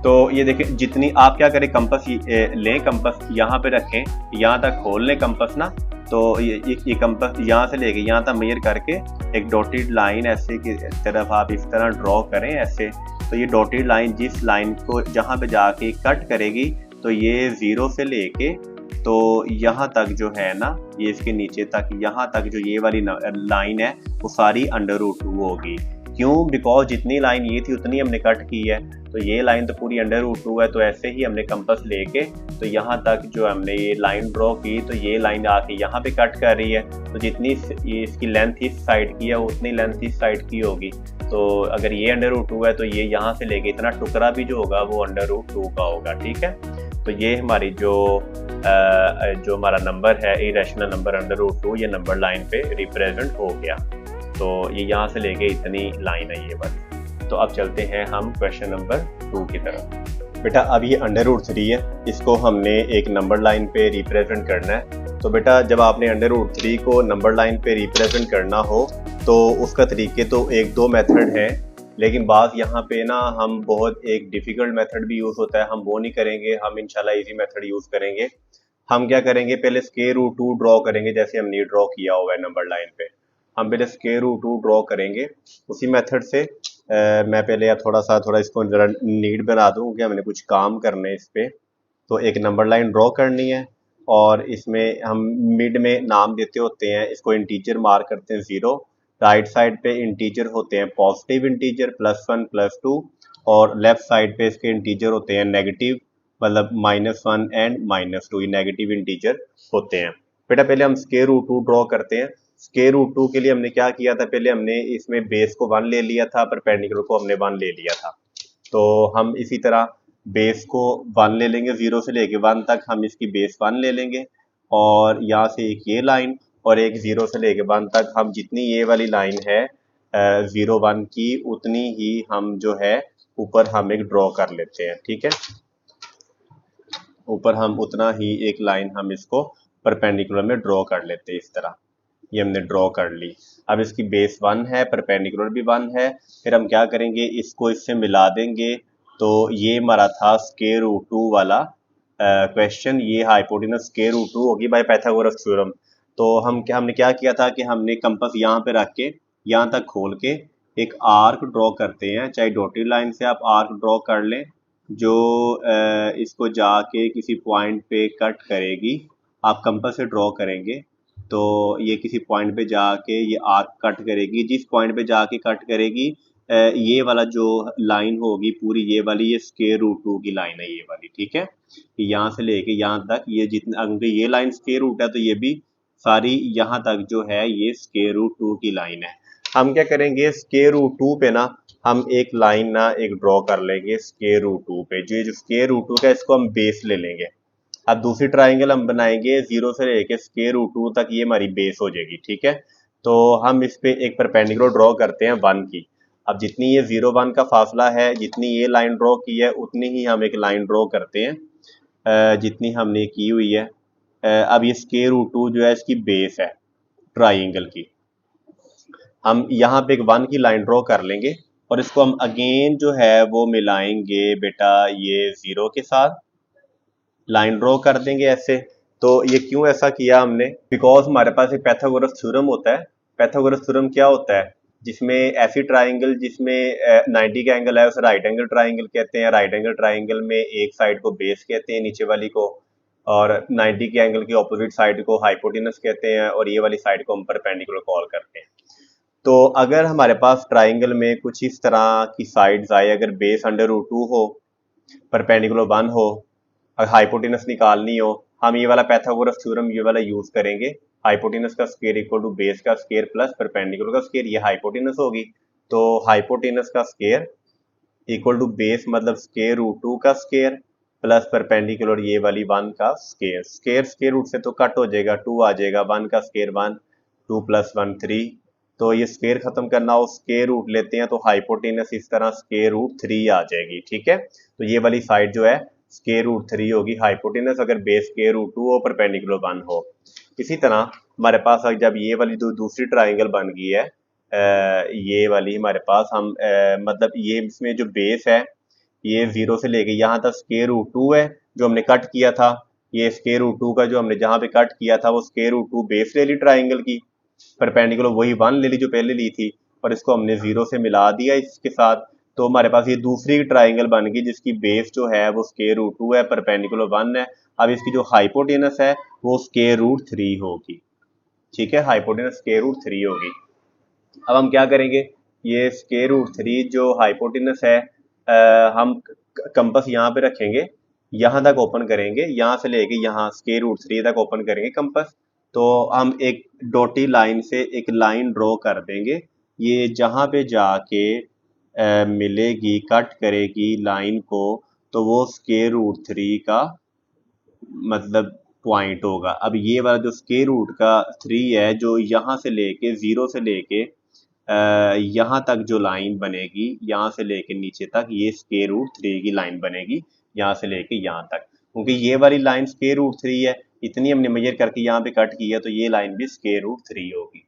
तो ये देखिए जितनी आप क्या करें, कंपास लें, कंपास यहाँ पे रखें, यहाँ तक खोल लें कंपास ना, तो ये कंपास यहाँ से लेके यहाँ तक मेजर करके एक डॉटेड लाइन ऐसे की तरफ आप इस तरह ड्रॉ करें ऐसे। तो ये डॉटेड लाइन जिस लाइन को जहाँ पे जाके कट करेगी तो ये 0 से लेके तो यहाँ तक जो है ना, ये इसके नीचे तक यहाँ तक जो ये वाली लाइन है वो सारी अंडर रूट 2 होगी। क्यों? बिकॉज जितनी लाइन ये थी उतनी हमने कट की है, तो ये लाइन तो पूरी अंडर रूट 2 है। तो ऐसे ही हमने कंपास लेके तो यहाँ तक जो हमने ये लाइन ड्रॉ की, तो ये लाइन आके यहाँ पे कट कर रही है। तो जितनी ये इसकी लेंथ इस साइड की है उतनी लेंथ इस साइड की होगी। तो अगर ये अंडर रूट 2 है तो ये यहाँ से लेके इतना टुकड़ा भी जो होगा वो अंडर रूट 2 का होगा। ठीक है, तो ये हमारी जो हमारा नंबर है इरेशनल नंबर अंडर रूट 2, ये नंबर लाइन पे रिप्रेजेंट हो गया। तो ये यहाँ से लेके इतनी लाइन है ये वाली। तो अब चलते हैं हम क्वेश्चन नंबर 2 की तरफ। बेटा अब ये अंडर रूट 3 है, इसको हमने एक नंबर लाइन पे रिप्रेजेंट करना है। तो बेटा जब आपने अंडर रूट 3 को नंबर लाइन पे रिप्रेजेंट करना हो तो उसका तरीके तो एक दो मेथड है, लेकिन बात यहाँ पे ना हम बहुत एक डिफ़िकल्ट मेथड भी यूज़ होता है, हम वो नहीं करेंगे, हम इंशाल्लाह इजी मेथड यूज़ करेंगे। हम क्या करेंगे, पहले स्क्वायर रूट 2 ड्रॉ करेंगे, जैसे हमने ड्रॉ किया हुआ है नंबर लाइन पे। हम पहले स्क्वायर रूट 2 ड्रॉ करेंगे उसी मेथड से। मैं पहले थोड़ा इसको ज़रा नीट बना दूँ कि हमने कुछ काम करना है इस पर। तो एक नंबर लाइन ड्रॉ करनी है और इसमें हम मिड में नाम देते होते हैं, इसको इंटीजर मार्क करते हैं 0। राइट साइड पे इंटीजर होते हैं पॉजिटिव इंटीजर +1 +2, और लेफ्ट साइड पे इसके इंटीजर होते हैं नेगेटिव, मतलब -1 एंड -2, ये नेगेटिव इंटीजर होते हैं। बेटा पहले हम स्क्वायर रूट 2 ड्रॉ करते हैं। स्क्वायर रूट 2 के लिए हमने क्या किया था, पहले हमने इसमें बेस को 1 ले लिया था, परपेंडिकुलर को हमने 1 ले लिया था। तो हम इसी तरह बेस को 1 ले लेंगे, 0 से लेके 1 तक हम इसकी बेस 1 ले लेंगे, और यहाँ से एक ये लाइन और एक 0 से लेके 1 तक हम जितनी ये वाली लाइन है 0 1 की उतनी ही हम जो है ऊपर हम एक ड्रॉ कर लेते हैं। ठीक है, ऊपर हम उतना ही एक लाइन हम इसको परपेंडिकुलर में ड्रॉ कर लेते हैं इस तरह। ये हमने ड्रॉ कर ली। अब इसकी बेस 1 है, परपेंडिकुलर भी 1 है। फिर हम क्या करेंगे, इसको इससे मिला देंगे। तो ये हमारा था स्क्वायर रूट 2 वाला क्वेश्चन। ये हाइपोटेनस स्क्वायर रूट 2 होगी बाय पाइथागोरस थ्योरम। तो हमने क्या किया था कि हमने कंपास यहाँ पे रख के यहाँ तक खोल के एक आर्क ड्रॉ करते हैं, चाहे डॉटेड लाइन से आप आर्क ड्रॉ कर लें, जो इसको जाके किसी पॉइंट पे कट करेगी। आप कंपास से ड्रॉ करेंगे तो ये किसी पॉइंट पे जाके ये आर्क कट करेगी। जिस पॉइंट पे जाके कट करेगी ये वाला जो लाइन होगी पूरी, ये वाली ये स्क्वायर रूट 2 की लाइन है ये वाली। ठीक है, यहाँ से लेके यहाँ तक ये जितना, अगर ये लाइन स्क्वायर रूट है तो ये भी सारी यहाँ तक जो है ये स्क्वायर रूट 2 की लाइन है। हम क्या करेंगे, स्क्वायर रूट 2 पे ना हम एक लाइन ना एक ड्रॉ कर लेंगे स्क्वायर रूट 2 पे। जो स्क्वायर रूट 2 का इसको हम बेस ले लेंगे। अब दूसरी ट्राइंगल हम बनाएंगे 0 से लेके स्क्वायर रूट 2 तक, ये हमारी बेस हो जाएगी। ठीक है, तो हम इस पे एक परपेंडिकुलर ड्रॉ करते हैं 1 की। अब जितनी ये 0 1 का फासला है, जितनी ये लाइन ड्रॉ की है उतनी ही हम एक लाइन ड्रॉ करते हैं जितनी हमने की हुई है। अब ये स्क्वायर रूट 2 जो है इसकी बेस है ट्राइंगल की। हम यहाँ पे एक 1 की लाइन ड्रॉ कर लेंगे और इसको हम अगेन जो है वो मिलाएंगे बेटा ये 0 के साथ, लाइन ड्रॉ कर देंगे ऐसे। तो ये क्यों ऐसा किया हमने, बिकॉज हमारे पास एक पाइथागोरस थ्योरम होता है। पाइथागोरस थ्योरम क्या होता है, जिसमें ऐसी ट्राइंगल जिसमें 90 का एंगल है उसे राइट एंगल ट्राइंगल कहते हैं। राइट एंगल ट्राइंगल में एक साइड को बेस कहते हैं नीचे वाली को, और 90 के एंगल की ऑपोजिट साइड को हाइपोटेनस कहते हैं, और ये वाली साइड को हम परपेंडिकुलर कॉल करते हैं। तो अगर हमारे पास ट्राइंगल में कुछ इस तरह की साइड्स आए, अगर बेस अंडर रूट 2 हो, परपेंडिकुलर 1 हो, हाइपोटेनस निकालनी हो, हम ये वाला पाइथागोरस थ्योरम ये वाला यूज करेंगे। हाइपोटेनस का स्क्वायर इक्वल टू बेस का स्क्वायर प्लस परपेंडिकुलर का स्क्वायर, ये हाइपोटेनस होगी। तो हाइपोटेनस का स्क्वायर इक्वल टू बेस मतलब स्क्वायर रूट 2 का स्क्वायर प्लस परपेंडिकुलर ये वाली 1 का स्क्वायर। स्क्वायर स्क्वायर रूट से तो कट हो जाएगा, 2 आ जाएगा, 1 का स्क्वायर 1, 2 + 1 3। तो ये स्क्वायर खत्म करना हो स्क्वायर रूट लेते हैं तो हाइपोटेनस इस तरह स्क्वायर रूट 3 आ जाएगी, ठीक है। तो ये वाली साइड जो है स्क्वायर रूट 3 होगी हाइपोटेनस, अगर बेस स्क्वायर रूट 2 हो परपेंडिकुलर 1 हो। इसी तरह हमारे पास जब ये वाली दूसरी ट्राइंगल बन गई है, ये वाली हमारे पास हम मतलब ये इसमें जो बेस है ये 0 से लेके यहाँ तक स्क्वायर रूट 2 है जो हमने कट किया था। ये स्क्वायर रूट 2 का जो हमने जहाँ पे कट किया था वो स्क्वायर रूट 2 बेस ले ली ट्राइंगल की, परपेंडिकुलर वही 1 ले ली जो पहले ली थी, और इसको हमने 0 से मिला दिया इसके साथ। तो हमारे पास ये दूसरी ट्राइंगल बन गई जिसकी बेस जो है वो स्क्वायर रूट 2 है, परपेंडिकुलर 1 है। अब इसकी जो हाइपोटेनस है वो स्क्वायर रूट 3 होगी, ठीक है, हाइपोटेनस स्क्वायर रूट 3 होगी। अब हम क्या करेंगे, ये स्क्वायर रूट 3 जो हाइपोटेनस है हम कंपास यहाँ पे रखेंगे, यहाँ तक ओपन करेंगे, यहाँ से लेके यहाँ स्क्वायर रूट 3 तक ओपन करेंगे कंपास। तो हम एक डॉटी लाइन से एक लाइन ड्रॉ कर देंगे, ये जहाँ पे जाके मिलेगी कट करेगी लाइन को तो वो स्क्वायर रूट 3 का मतलब पॉइंट होगा। अब ये वाला जो स्क्वायर रूट का 3 है जो यहाँ से लेके 0 से लेके यहाँ तक जो लाइन बनेगी, यहाँ से लेके नीचे तक ये स्क्वायर रूट 3 की लाइन बनेगी, यहाँ से लेके यहाँ तक, क्योंकि ये वाली लाइन स्क्वायर रूट 3 है, इतनी हमने मेजर करके यहाँ पे कट की है, तो ये लाइन भी स्क्वायर रूट 3 होगी।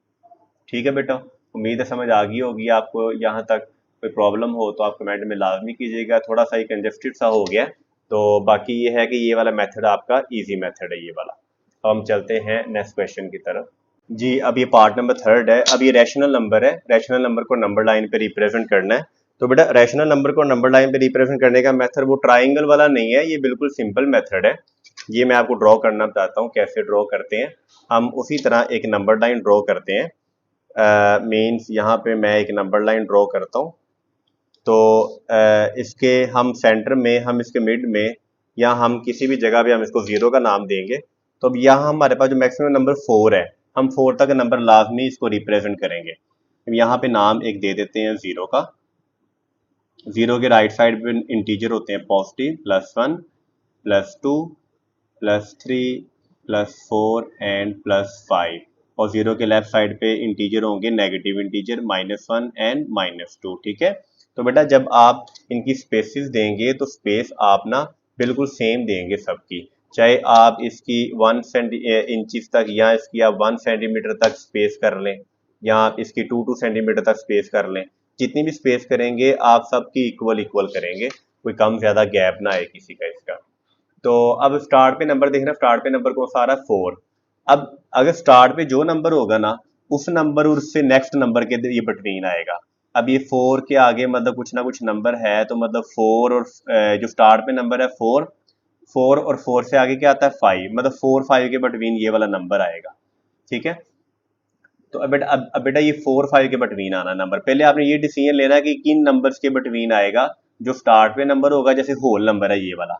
ठीक है बेटा, उम्मीद है समझ आ गई होगी आपको। यहाँ तक कोई प्रॉब्लम हो तो आप कमेंट में लाजमी कीजिएगा, थोड़ा सा ही कंजस्टेड सा हो गया। तो बाकी ये है कि ये वाला मेथड आपका इजी मेथड है ये वाला। अब हम चलते हैं नेक्स्ट क्वेश्चन की तरफ। जी, अब ये पार्ट नंबर 3 है। अब ये रैशनल नंबर है, रैशनल नंबर को नंबर लाइन पे रिप्रेजेंट करना है। तो बेटा रैशनल नंबर को नंबर लाइन पे रिप्रेजेंट करने का मेथड वो ट्राइंगल वाला नहीं है, ये बिल्कुल सिंपल मेथड है। ये मैं आपको ड्रॉ करना बताता हूँ कैसे ड्रॉ करते हैं। हम उसी तरह एक नंबर लाइन ड्रॉ करते हैं, मीन्स यहाँ पे मैं एक नंबर लाइन ड्रॉ करता हूँ। तो इसके हम सेंटर में, हम इसके मिड में, या हम किसी भी जगह पे हम इसको 0 का नाम देंगे। तो अब यहाँ हमारे पास जो मैक्सिमम नंबर 4 है, हम 4 तक नंबर लाजमी इसको रिप्रेजेंट करेंगे। अब यहाँ पे नाम एक दे देते हैं 0 का। 0 के राइट साइड पे इंटीजर होते हैं पॉजिटिव, +1, +2, +3, +4 एंड +5, और 0 के लेफ्ट साइड पे इंटीजर होंगे नेगेटिव इंटीजर -1 एंड -2, ठीक है। तो बेटा जब आप इनकी स्पेसिस देंगे तो स्पेस आप ना बिल्कुल सेम देंगे सबकी, चाहे आप इसकी 1 इंचेस तक या इसकी आप 1 सेंटीमीटर तक स्पेस कर लें, या आप इसकी 2 सेंटीमीटर तक स्पेस कर लें। जितनी भी स्पेस करेंगे आप सबकी इक्वल इक्वल करेंगे, कोई कम ज़्यादा गैप ना आए किसी का इसका। तो अब स्टार्ट पे नंबर देखना, स्टार्ट पे नंबर कौन सा आ रहा है 4। अब अगर स्टार्ट पे जो नंबर होगा ना उस नंबर और उससे नेक्स्ट नंबर के ये बिटवीन आएगा। अब ये 4 के आगे मतलब कुछ ना कुछ नंबर है, तो मतलब 4 और जो स्टार्ट पे नंबर है 4, 4 और 4 से आगे क्या आता है 5, मतलब 4 5 के बिटवीन ये वाला नंबर आएगा, ठीक है। तो अब बेटा ये 4 5 के बिटवीन आना नंबर, पहले आपने ये डिसीजन लेना है कि किन नंबर्स के बिटवीन आएगा। जो स्टार्ट पे नंबर होगा, जैसे होल नंबर है ये वाला,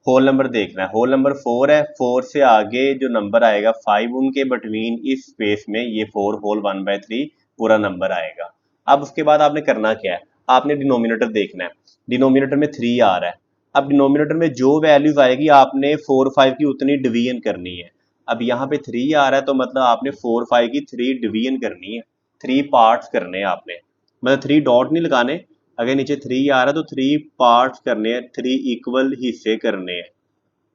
होल नंबर देखना है, होल नंबर 4 है, 4 से आगे जो नंबर आएगा 5, उनके बिटवीन इस स्पेस में ये 4 होल 1/3 पूरा नंबर आएगा। अब उसके बाद आपने करना क्या है, आपने डिनोमिनेटर देखना है, डिनोमिनेटर में 3 आ रहा है। अब डिनोमिनेटर में जो वैल्यूज आएगी आपने 4 5 की उतनी डिवीजन करनी है। अब यहाँ पे 3 आ रहा है तो मतलब आपने 4 5 की 3 डिवीजन करनी है, 3 पार्ट्स करने हैं आपने, मतलब 3 डॉट नहीं लगाने। अगर नीचे 3 आ रहा है तो 3 पार्ट्स करने हैं, 3 इक्वल हिस्से करने हैं,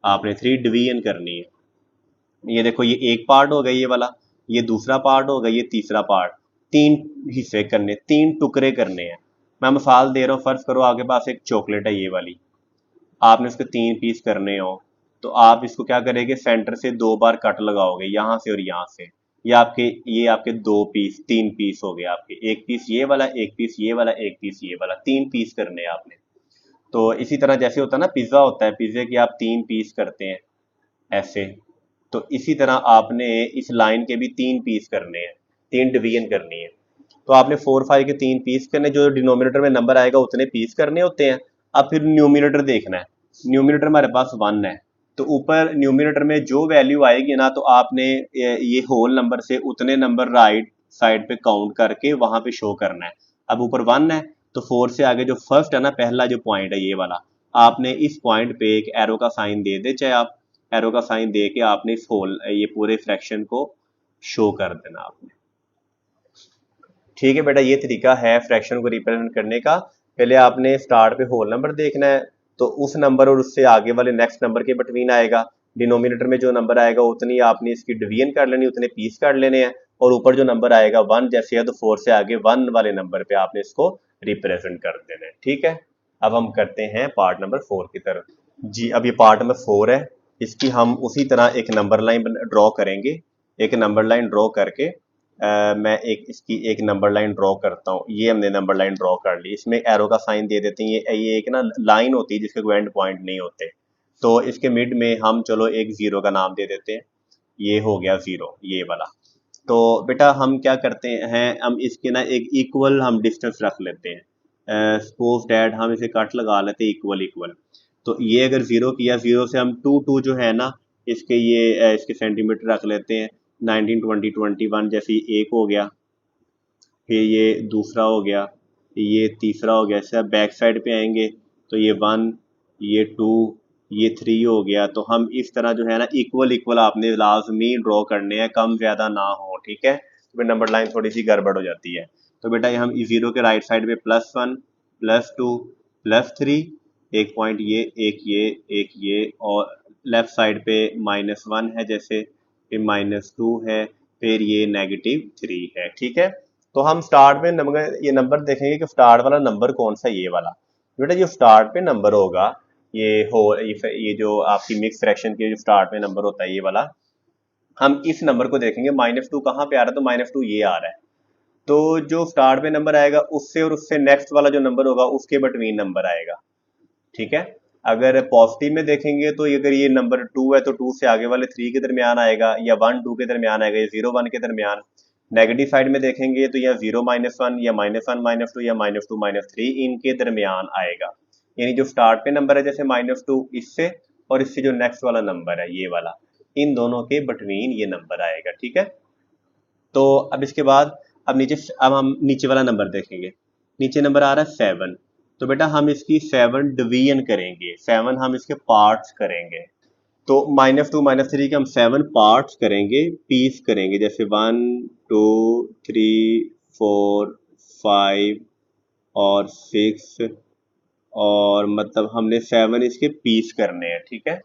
आपने 3 डिवीजन करनी है। ये देखो ये एक पार्ट हो गया ये वाला, ये दूसरा पार्ट हो गया, ये तीसरा पार्ट, 3 हिस्से करने, 3 टुकड़े करने हैं। मैं मिसाल दे रहा हूँ, फर्ज करो आपके पास एक चॉकलेट है ये वाली, आपने उसके 3 पीस करने हो, तो आप इसको क्या करेंगे, सेंटर से 2 बार कट लगाओगे, यहाँ से और यहाँ से। ये आपके 2 पीस, 3 पीस हो गए आपके, एक पीस ये वाला, एक पीस ये वाला, एक पीस ये वाला, 3 पीस करने हैं आपने। तो इसी तरह जैसे होता है ना पिज्ज़ा होता है, पिज्ज़े के आप 3 पीस करते हैं ऐसे, तो इसी तरह आपने इस लाइन के भी 3 पीस करने हैं, 3 डिवीजन करनी है। तो आपने 4 5 के 3 पीस करने, जो डिनोमिनेटर में नंबर आएगा उतने पीस करने होते हैं। अब फिर न्यूमिनेटर देखना है, न्यूमिनेटर हमारे पास 1 है, तो ऊपर न्यूमिनेटर में जो वैल्यू आएगी ना, तो आपने ये होल नंबर से उतने नंबर राइट साइड पे काउंट करके वहां पे शो करना है। अब ऊपर 1 है तो 4 से आगे जो फर्स्ट है ना, पहला जो पॉइंट है ये वाला, आपने इस पॉइंट पे एक एरो का साइन दे दे, चाहे आप एरो का साइन दे के आपने इस होल ये पूरे फ्रैक्शन को शो कर देना आपने। ठीक है बेटा, ये तरीका है फ्रैक्शन को रिप्रेजेंट करने का। पहले आपने स्टार्ट पे होल नंबर देखना है, तो उस नंबर और उससे आगे वाले नेक्स्ट नंबर के बिटवीन आएगा। डिनोमिनेटर में जो नंबर आएगा उतनी आपने इसकी डिवीजन कर लेनी, उतने पीस कर लेने हैं, और ऊपर जो नंबर आएगा 1 जैसे है तो 4 से आगे 1 वाले नंबर पे आपने इसको रिप्रेजेंट कर देना है। ठीक है, अब हम करते हैं पार्ट नंबर 4 की तरफ। जी, अब ये पार्ट नंबर 4 है। इसकी हम उसी तरह एक नंबर लाइन ड्रॉ करेंगे। एक नंबर लाइन ड्रॉ करके मैं इसकी एक नंबर लाइन ड्रॉ करता हूँ। ये हमने नंबर लाइन ड्रॉ कर ली, इसमें एरो का साइन दे देते हैं। ये एक ना लाइन होती है जिसके कोई एंड पॉइंट नहीं होते, तो इसके मिड में हम चलो एक जीरो का नाम दे देते हैं। ये हो गया जीरो, ये वाला। तो बेटा हम क्या करते हैं, हम इसके ना एक इक्वल हम डिस्टेंस रख लेते हैं। सपोज डैट हम इसे कट लगा लेते हैं इक्वल इक्वल। तो ये अगर जीरो किया, जीरो से हम टू जो है ना इसके इसके सेंटीमीटर रख लेते हैं। 19 20 21 जैसे एक हो गया, फिर ये दूसरा हो गया, ये तीसरा हो गया। ऐसे बैक साइड पे आएंगे तो ये 1, ये 2, ये 3 हो गया। तो हम इस तरह जो है ना इक्वल इक्वल आपने लाजमी ड्रॉ करने हैं, कम ज़्यादा ना हो। ठीक है, तो फिर नंबर लाइन थोड़ी सी गड़बड़ हो जाती है। तो बेटा ये हम जीरो के राइट साइड पे +1 +2 +3, एक पॉइंट ये, एक ये, और लेफ्ट साइड पे -1 है जैसे, फिर -2 है, फिर ये -3 है। ठीक है, तो हम स्टार्ट में नंबर, ये नंबर देखेंगे कि स्टार्ट वाला नंबर कौन सा, ये वाला। बेटा जो स्टार्ट पे नंबर होगा, ये हो ये जो आपकी मिक्स फ्रैक्शन के जो स्टार्ट में नंबर होता है ये वाला, हम इस नंबर को देखेंगे। -2 कहाँ पे आ रहा है, तो -2 ये आ रहा है। तो जो स्टार्ट पे नंबर आएगा उससे और उससे नेक्स्ट वाला जो नंबर होगा उसके बिटवीन नंबर आएगा। ठीक है, अगर पॉजिटिव में देखेंगे तो अगर ये नंबर 2 है तो 2 से आगे वाले 3 के दरमियान आएगा, या 1 2 के दरमियान आएगा, या 0 1 के दरमियान। नेगेटिव साइड में देखेंगे तो या 0 -1, या -1 -2, या -2 -3 इनके दरमियान आएगा। यानी जो स्टार्ट पे नंबर है जैसे -2 इससे, और इससे जो नेक्स्ट वाला नंबर है ये वाला, इन दोनों के बिटवीन ये नंबर आएगा। ठीक है, तो अब इसके बाद अब हम नीचे वाला नंबर देखेंगे। नीचे नंबर आ रहा है 7। तो बेटा हम इसकी 7 डिवीजन करेंगे, 7 हम इसके पार्ट्स करेंगे। तो -2 -3 के हम 7 पार्ट्स करेंगे, पीस करेंगे, जैसे 1 2 3 4 5 और 6, और मतलब हमने 7 इसके पीस करने हैं। ठीक है,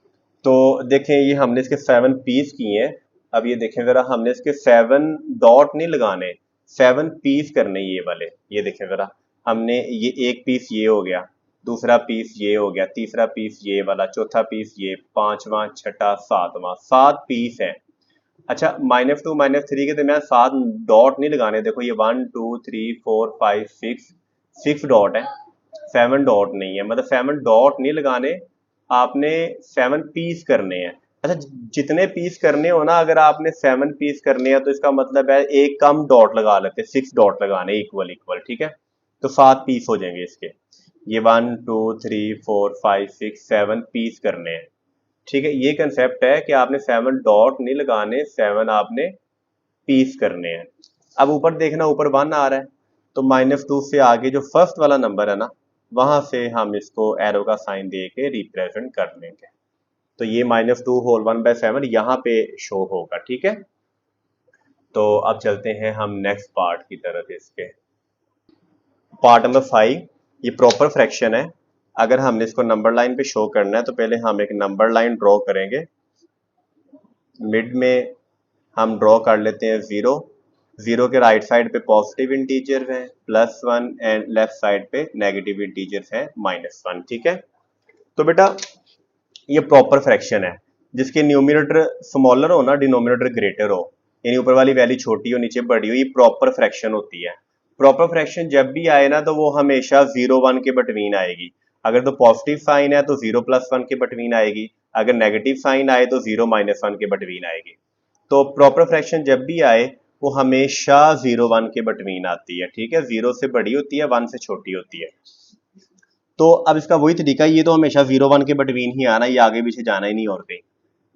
तो देखें ये हमने इसके 7 पीस किए हैं। अब ये देखें जरा, हमने इसके 7 डॉट नहीं लगाने, 7 पीस करने ये वाले। ये देखें जरा, हमने ये एक पीस ये हो गया, दूसरा पीस ये हो गया, तीसरा पीस ये वाला, चौथा पीस ये, पांचवा, छठा, सातवां, 7 पीस है। अच्छा, -2 -3 के दरमियान 7 डॉट नहीं लगाने। देखो ये 1 2 3 4 5 6 डॉट है, 7 डॉट नहीं है, मतलब 7 डॉट नहीं लगाने, आपने 7 पीस करने हैं। अच्छा, जितने पीस करने हो ना, अगर आपने 7 पीस करने हैं तो इसका मतलब है एक कम डॉट लगा लेते, 6 डॉट लगाने इक्वल इक्वल। ठीक है, तो 7 पीस हो जाएंगे इसके। ये 1 2 3 4 5 6 7 पीस करने हैं। ठीक है, ये कंसेप्ट है कि आपने 7 डॉट नहीं लगाने, 7 आपने पीस करने हैं। अब ऊपर देखना, ऊपर 1 आ रहा है, तो -2 से आगे जो फर्स्ट वाला नंबर है ना, वहां से हम इसको एरो का साइन दे के रिप्रेजेंट कर लेंगे। तो ये -2 होल 1/7 यहाँ पे शो होगा। ठीक है, तो अब चलते हैं हम नेक्स्ट पार्ट की तरफ। इसके पार्ट नंबर 5, ये प्रॉपर फ्रैक्शन है। अगर हमने इसको नंबर लाइन पे शो करना है तो पहले हम एक नंबर लाइन ड्रॉ करेंगे। मिड में हम ड्रॉ कर लेते हैं 0। 0 के राइट साइड पे पॉजिटिव इंटीजर है +1, एंड लेफ्ट साइड पे नेगेटिव इंटीजर है -1। ठीक है, तो बेटा ये प्रॉपर फ्रैक्शन है जिसके न्यूमिनेटर स्मॉलर हो ना, डिनोमिनेटर ग्रेटर हो, यानी ऊपर वाली वैल्यू छोटी हो नीचे बड़ी हो, ये प्रॉपर फ्रैक्शन होती है। प्रॉपर फ्रैक्शन जब भी आए ना तो वो हमेशा 0 1 के बिटवीन आएगी। अगर तो पॉजिटिव साइन है तो 0 +1 के बिटवीन आएगी, अगर नेगेटिव साइन आए तो 0 -1 के बिटवीन आएगी। तो प्रॉपर फ्रैक्शन जब भी आए वो हमेशा 0 1 के बिटवीन आती है। ठीक है, 0 से बड़ी होती है, 1 से छोटी होती है। तो अब इसका वही तरीका, ये तो हमेशा 0 1 के बिटवीन ही आना, ये आगे पीछे जाना ही नहीं और कहीं।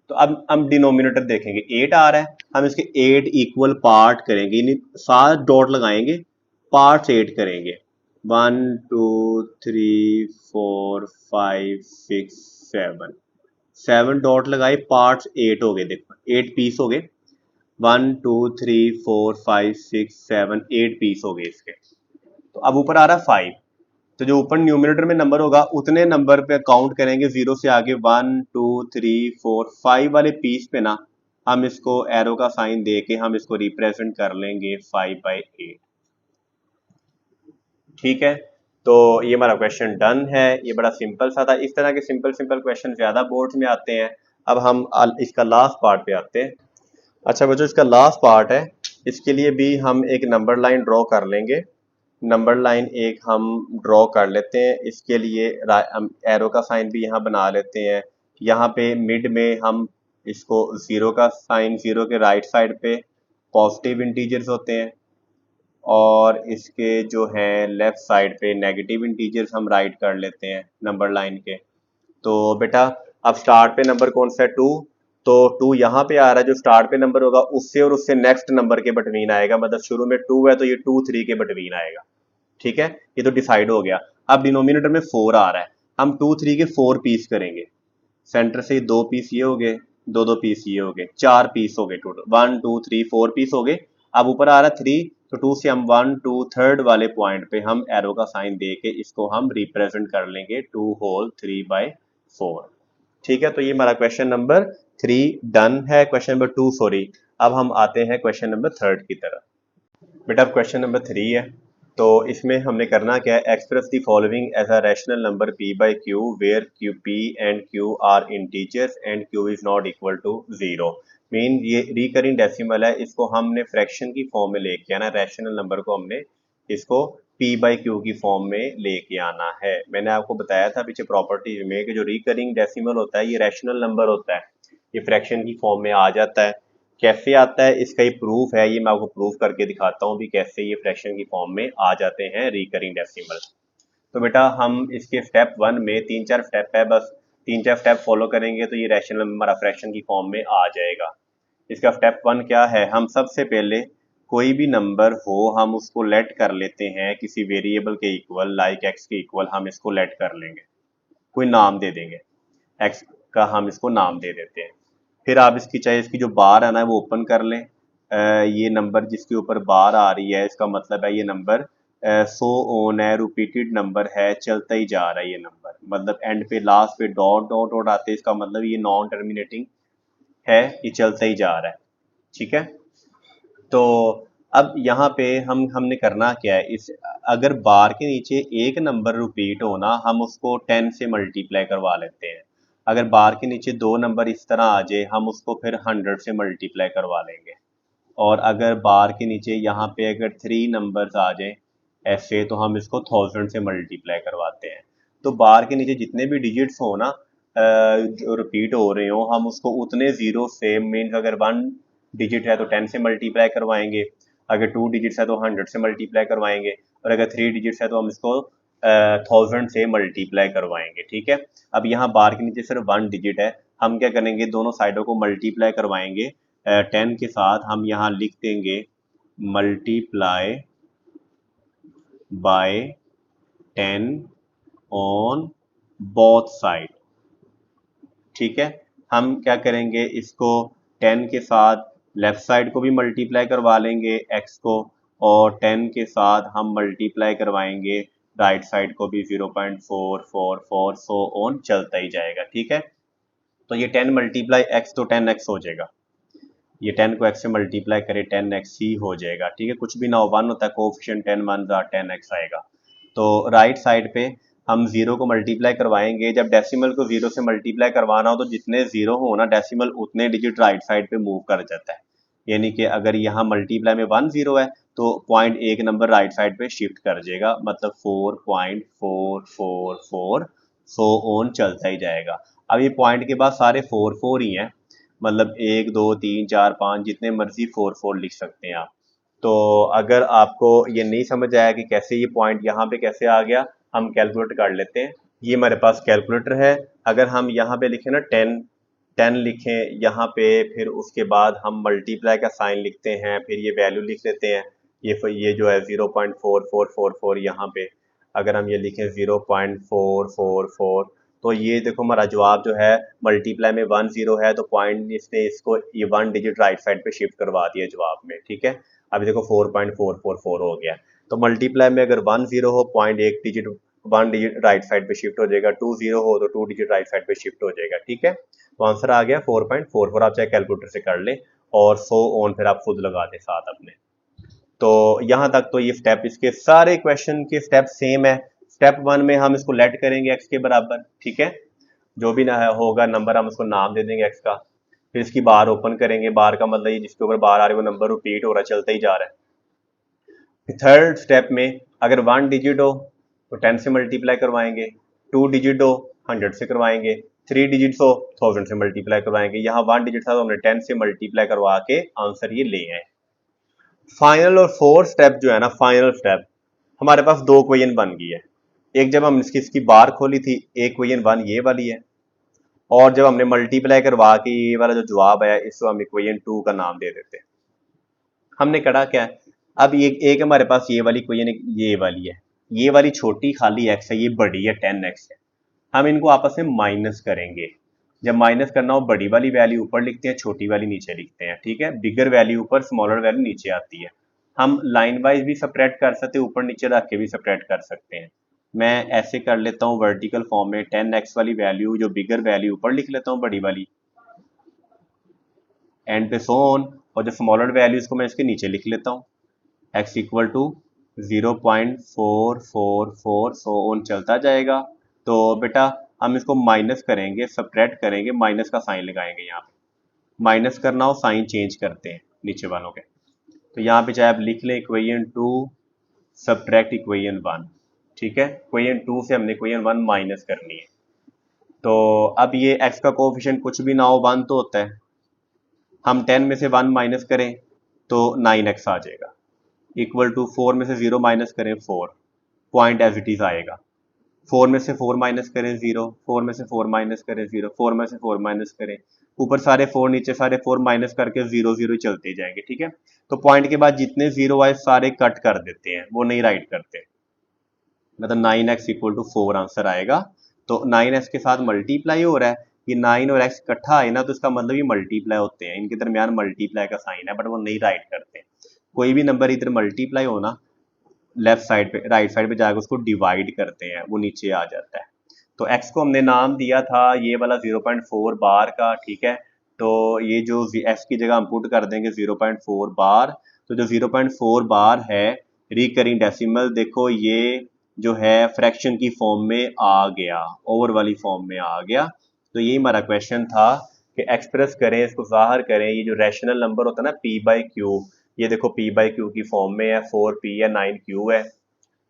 तो अब हम डिनोमिनेटर देखेंगे, 8 आ रहा है, हम इसके 8 इक्वल पार्ट करेंगे, यानी 7 डॉट लगाएंगे, पार्ट्स 8 करेंगे। 1 2 3 4 5 6 7 डॉट लगाए, पार्ट्स 8 हो गए। देखो 8 पीस हो गए। 1 2 3 4 5 6 7 8 पीस हो गए इसके। तो अब ऊपर आ रहा है 5, तो जो ऊपर न्यूमिनेटर में नंबर होगा उतने नंबर पे काउंट करेंगे जीरो से आगे, 1 2 3 4 5 वाले पीस पे ना हम इसको एरो का साइन दे के हम इसको रिप्रेजेंट कर लेंगे 5/8। ठीक है, तो ये हमारा क्वेश्चन डन है। ये बड़ा सिंपल सा था। इस तरह के सिंपल सिंपल क्वेश्चन ज्यादा बोर्ड्स में आते हैं। अब हम इसका लास्ट पार्ट पे आते हैं। अच्छा बच्चों, इसका लास्ट पार्ट है, इसके लिए भी हम एक नंबर लाइन ड्रॉ कर लेंगे। नंबर लाइन एक हम ड्रॉ कर लेते हैं। इसके लिए हम एरो का साइन भी यहाँ बना लेते हैं। यहाँ पे मिड में हम इसको जीरो का साइन, जीरो के राइट साइड पे पॉजिटिव इंटीजर्स होते हैं, और इसके जो है लेफ्ट साइड पे नेगेटिव इंटीजर्स हम राइट कर लेते हैं नंबर लाइन के। तो बेटा अब स्टार्ट पे नंबर कौन सा है, 2, तो 2 यहाँ पे आ रहा है। जो स्टार्ट पे नंबर होगा उससे और उससे नेक्स्ट नंबर के बिटवीन आएगा, मतलब शुरू में 2 है तो ये 2 3 के बिटवीन आएगा। ठीक है, ये तो डिसाइड हो गया। अब डिनोमिनेटर में 4 आ रहा है, हम 2 3 के 4 पीस करेंगे। सेंटर से 2 पीस ये हो गए, 2 पीस ये हो गए, 4 पीस हो गए टोटल, 1 2 3 4 पीस हो गए। अब ऊपर आ रहा है 3, तो 2 से हम 1 2 थर्ड वाले पॉइंट पे हम एरो का साइन दे के इसको हम रिप्रेजेंट कर लेंगे 2 होल 3/4। ठीक है, तो ये हमारा क्वेश्चन नंबर 3 डन है। Question number 2 sorry. अब हम आते हैं क्वेश्चन नंबर 3 की तरफ। बेटा क्वेश्चन नंबर 3 है, तो इसमें हमने करना क्या है, express the following as a rational number p/q where q p and q are integers and q is not equal to 0। Mean ये रिकरिंग डेसिमल है, इसको हमने फ्रैक्शन की फॉर्म में लेके आना। रैशनल नंबर को हमने इसको p/q की फॉर्म में लेके आना है। मैंने आपको बताया था पीछे प्रॉपर्टीज में कि जो रिकरिंग डेसिमल होता है ये रैशनल नंबर होता है, ये फ्रैक्शन की फॉर्म में आ जाता है। कैसे आता है इसका ये प्रूफ है, ये मैं आपको प्रूफ करके दिखाता हूँ भी कैसे ये फ्रैक्शन की फॉर्म में आ जाते हैं रिकरिंग डेसिमल। तो बेटा हम इसके स्टेप 1 में 3 4 स्टेप है, बस 3 4 स्टेप फॉलो करेंगे तो ये रैशनल हमारा फ्रैक्शन की फॉर्म में आ जाएगा। इसका स्टेप 1 क्या है, हम सबसे पहले कोई भी नंबर हो हम उसको लेट कर लेते हैं किसी वेरिएबल के इक्वल, लाइक एक्स के इक्वल हम इसको लेट कर लेंगे, कोई नाम दे देंगे, एक्स का हम इसको नाम दे देते हैं। फिर आप इसकी चाहे इसकी जो बार है ना वो ओपन कर लें। ये नंबर जिसके ऊपर बार आ रही है इसका मतलब है ये नंबर सो ऑन है, रिपीटेड नंबर है, चलता ही जा रहा है ये नंबर, मतलब एंड पे लास्ट पे डॉट डॉट डॉट आते हैं, इसका मतलब ये नॉन टर्मिनेटिंग है, ये चलता ही जा रहा है। ठीक है, तो अब यहाँ पे हमने करना क्या है, इस अगर बार के नीचे एक नंबर रिपीट हो ना हम उसको 10 से मल्टीप्लाई करवा लेते हैं। अगर बार के नीचे 2 नंबर इस तरह आ जाए हम उसको फिर 100 से मल्टीप्लाई करवा लेंगे। और अगर बार के नीचे यहाँ पे अगर 3 नंबर्स आ जाए ऐसे तो हम इसको 1000 से मल्टीप्लाई करवाते हैं। तो बार के नीचे जितने भी डिजिट्स हो ना जो रिपीट हो रहे हो हम उसको उतने जीरो से, मीन्स अगर 1 डिजिट है तो 10 से मल्टीप्लाई करवाएंगे, अगर 2 डिजिट्स है तो 100 से मल्टीप्लाई करवाएंगे, और अगर 3 डिजिट्स है तो हम इसको 1000 से मल्टीप्लाई करवाएंगे। ठीक है, अब यहाँ बार के नीचे सिर्फ 1 डिजिट है, हम क्या करेंगे दोनों साइडों को मल्टीप्लाई करवाएंगे 10 के साथ। हम यहाँ लिख देंगे multiply by 10 on both side. ठीक है, हम क्या करेंगे इसको 10 के साथ लेफ्ट साइड को भी मल्टीप्लाई करवा लेंगे x को, और 10 के साथ हम मल्टीप्लाई करवाएंगे राइट साइड को भी 0.444 सो ऑन चलता ही जाएगा। ठीक है, तो ये 10 मल्टीप्लाई x तो 10x हो जाएगा, ये 10 को x से मल्टीप्लाई करे 10x ही हो जाएगा। ठीक है, कुछ भी ना हो 1 होता है कोएफिशिएंट, 10 1 10x आएगा। तो राइट साइड पे हम 0 को मल्टीप्लाई करवाएंगे। जब डेसिमल को 0 से मल्टीप्लाई करवाना हो तो जितने 0 हो ना डेसिमल उतने डिजिट राइट साइड पे मूव कर जाता है। यानी कि अगर यहाँ मल्टीप्लाई में 1 0 है तो पॉइंट एक नंबर राइट साइड पे शिफ्ट कर जाएगा, मतलब 4.444 सो ऑन चलता ही जाएगा। अब ये पॉइंट के बाद सारे 4 4 ही हैं, मतलब 1 2 3 4 5 जितने मर्जी 4 4 लिख सकते हैं आप। तो अगर आपको ये नहीं समझ आया कि कैसे ये पॉइंट यहाँ पे कैसे आ गया, हम कैलकुलेट कर लेते हैं। ये हमारे पास कैलकुलेटर है, अगर हम यहाँ पे लिखें ना 10 10 लिखें यहाँ पे, फिर उसके बाद हम मल्टीप्लाई का साइन लिखते हैं, फिर ये वैल्यू लिख लेते हैं, ये जो है 0.4444 यहाँ पे अगर हम ये लिखें 0.444, तो ये देखो हमारा जवाब जो है मल्टीप्लाई में 10 है, तो पॉइंट इसने इसको ये 1 डिजिट राइट साइड पे शिफ्ट करवा दिया जवाब में, ठीक है। अभी देखो 4.444 हो गया। तो मल्टीप्लाई में अगर 10 हो, पॉइंट एक डिजिट 1 डिजिट राइट साइड पे शिफ्ट हो जाएगा, 20 हो तो 2 डिजिट राइट साइड पे शिफ्ट हो जाएगा, ठीक है। तो आंसर आ गया 4.44। आप चाहे कैलकुलेटर से कर ले और 100 ऑन फिर आप खुद लगा दे साथ अपने। तो यहाँ तक तो ये स्टेप, इसके सारे क्वेश्चन के स्टेप सेम है। स्टेप 1 में हम इसको लेट करेंगे एक्स के बराबर, ठीक है। जो भी ना होगा नंबर हम उसको नाम दे देंगे एक्स का। फिर इसकी बार ओपन करेंगे, बार का मतलब ये जिसके ऊपर बार आ रही है वो नंबर रिपीट हो रहा है, चलता ही जा रहा है। थर्ड स्टेप में अगर 1 डिजिट हो तो 10 से मल्टीप्लाई करवाएंगे, 2 डिजिट हो 100 से करवाएंगे, 3 डिजिट्स हो 1000 से मल्टीप्लाई करवाएंगे। यहाँ 1 डिजिट था तो हमने 10 से मल्टीप्लाई करवा के आंसर ये ले आए। फाइनल और फोर्थ स्टेप जो है ना, फाइनल स्टेप, हमारे पास दो क्वेश्चन बन गई है। एक जब हम इसकी बार खोली थी, एक क्वेश्चन वन ये वाली है, और जब हमने मल्टीप्लाई करवा के ये वाला जो जवाब आया इसको हम इक्वेशन 2 का नाम दे देते हैं। हमने करा क्या है, अब ये एक हमारे पास ये वाली इक्वेशन ये वाली है, ये वाली छोटी खाली एक्स है, ये बड़ी है 10x है। हम इनको आपस में माइनस करेंगे। जब माइनस करना हो बड़ी वाली वैल्यू ऊपर लिखते हैं, छोटी वाली नीचे लिखते हैं, ठीक है। बिगर वैल्यू ऊपर, स्मॉलर वैल्यू नीचे आती है। हम लाइन वाइज भी सपरेट कर सकते हैं, ऊपर नीचे रख के भी सपरेट कर सकते हैं। मैं ऐसे कर लेता हूँ वर्टिकल फॉर्म में, 10x वाली वैल्यू जो बिगर वैल्यू ऊपर लिख लेता हूँ बड़ी वाली, एंड पे सो ऑन, और जो स्मॉलर वैल्यूज को मैं इसके नीचे लिख लेता हूँ, x equal to 0.444 so on चलता जाएगा। तो बेटा हम इसको माइनस करेंगे, सब्ट्रैक्ट करेंगे, माइनस का साइन लगाएंगे। यहाँ पे माइनस करना हो साइन चेंज करते हैं नीचे वालों के। तो यहाँ पे चाहे आप लिख लें इक्वेशन 2 सब्ट्रैक्ट इक्वेशन 1, ठीक है। इक्वेशन 2 से हमने इक्वेशन 1 माइनस करनी है। तो अब ये x का कोएफिशिएंट कुछ भी ना हो 1 तो होता है। हम 10 में से 1 माइनस करें तो 9x आ जाएगा, इक्वल टू 4 में से 0 माइनस करें 4, पॉइंट एज इट इज आएगा। 4 में से 4 माइनस करें 0, 4 में से 4 माइनस करें 0, 4 में से 4 माइनस करें, ऊपर सारे 4 नीचे सारे 4 माइनस करके 0 0 चलते जाएंगे, ठीक है। तो पॉइंट के बाद जितने 0 आए सारे कट कर देते हैं, वो नहीं राइट करते। मतलब 9x इक्वल टू 4 आंसर आएगा। तो 9x के साथ मल्टीप्लाई हो रहा है, ये 9 और x इकट्ठा आए ना तो इसका मतलब ये मल्टीप्लाई होते हैं, इनके दरमियान मल्टीप्लाई का साइन है, बट वो नहीं राइट करते। कोई भी नंबर इधर मल्टीप्लाई हो ना, लेफ्ट साइड पे राइट साइड पे जाकर उसको डिवाइड करते हैं, वो नीचे आ जाता है। तो x को हमने नाम दिया था ये वाला 0.4 बार का, ठीक है। तो ये जो x की जगह हम पुट कर देंगे 0.4 बार। तो जो 0.4 बार है रिकरिंग डेसिमल, देखो ये जो है फ्रैक्शन की फॉर्म में आ गया, ओवर वाली फॉर्म में आ गया। तो यही हमारा क्वेश्चन था कि एक्सप्रेस करें, इसको जाहिर करें, ये जो रैशनल नंबर होता है ना p/q, ये देखो p/q की फॉर्म में है, 4p है 9q है,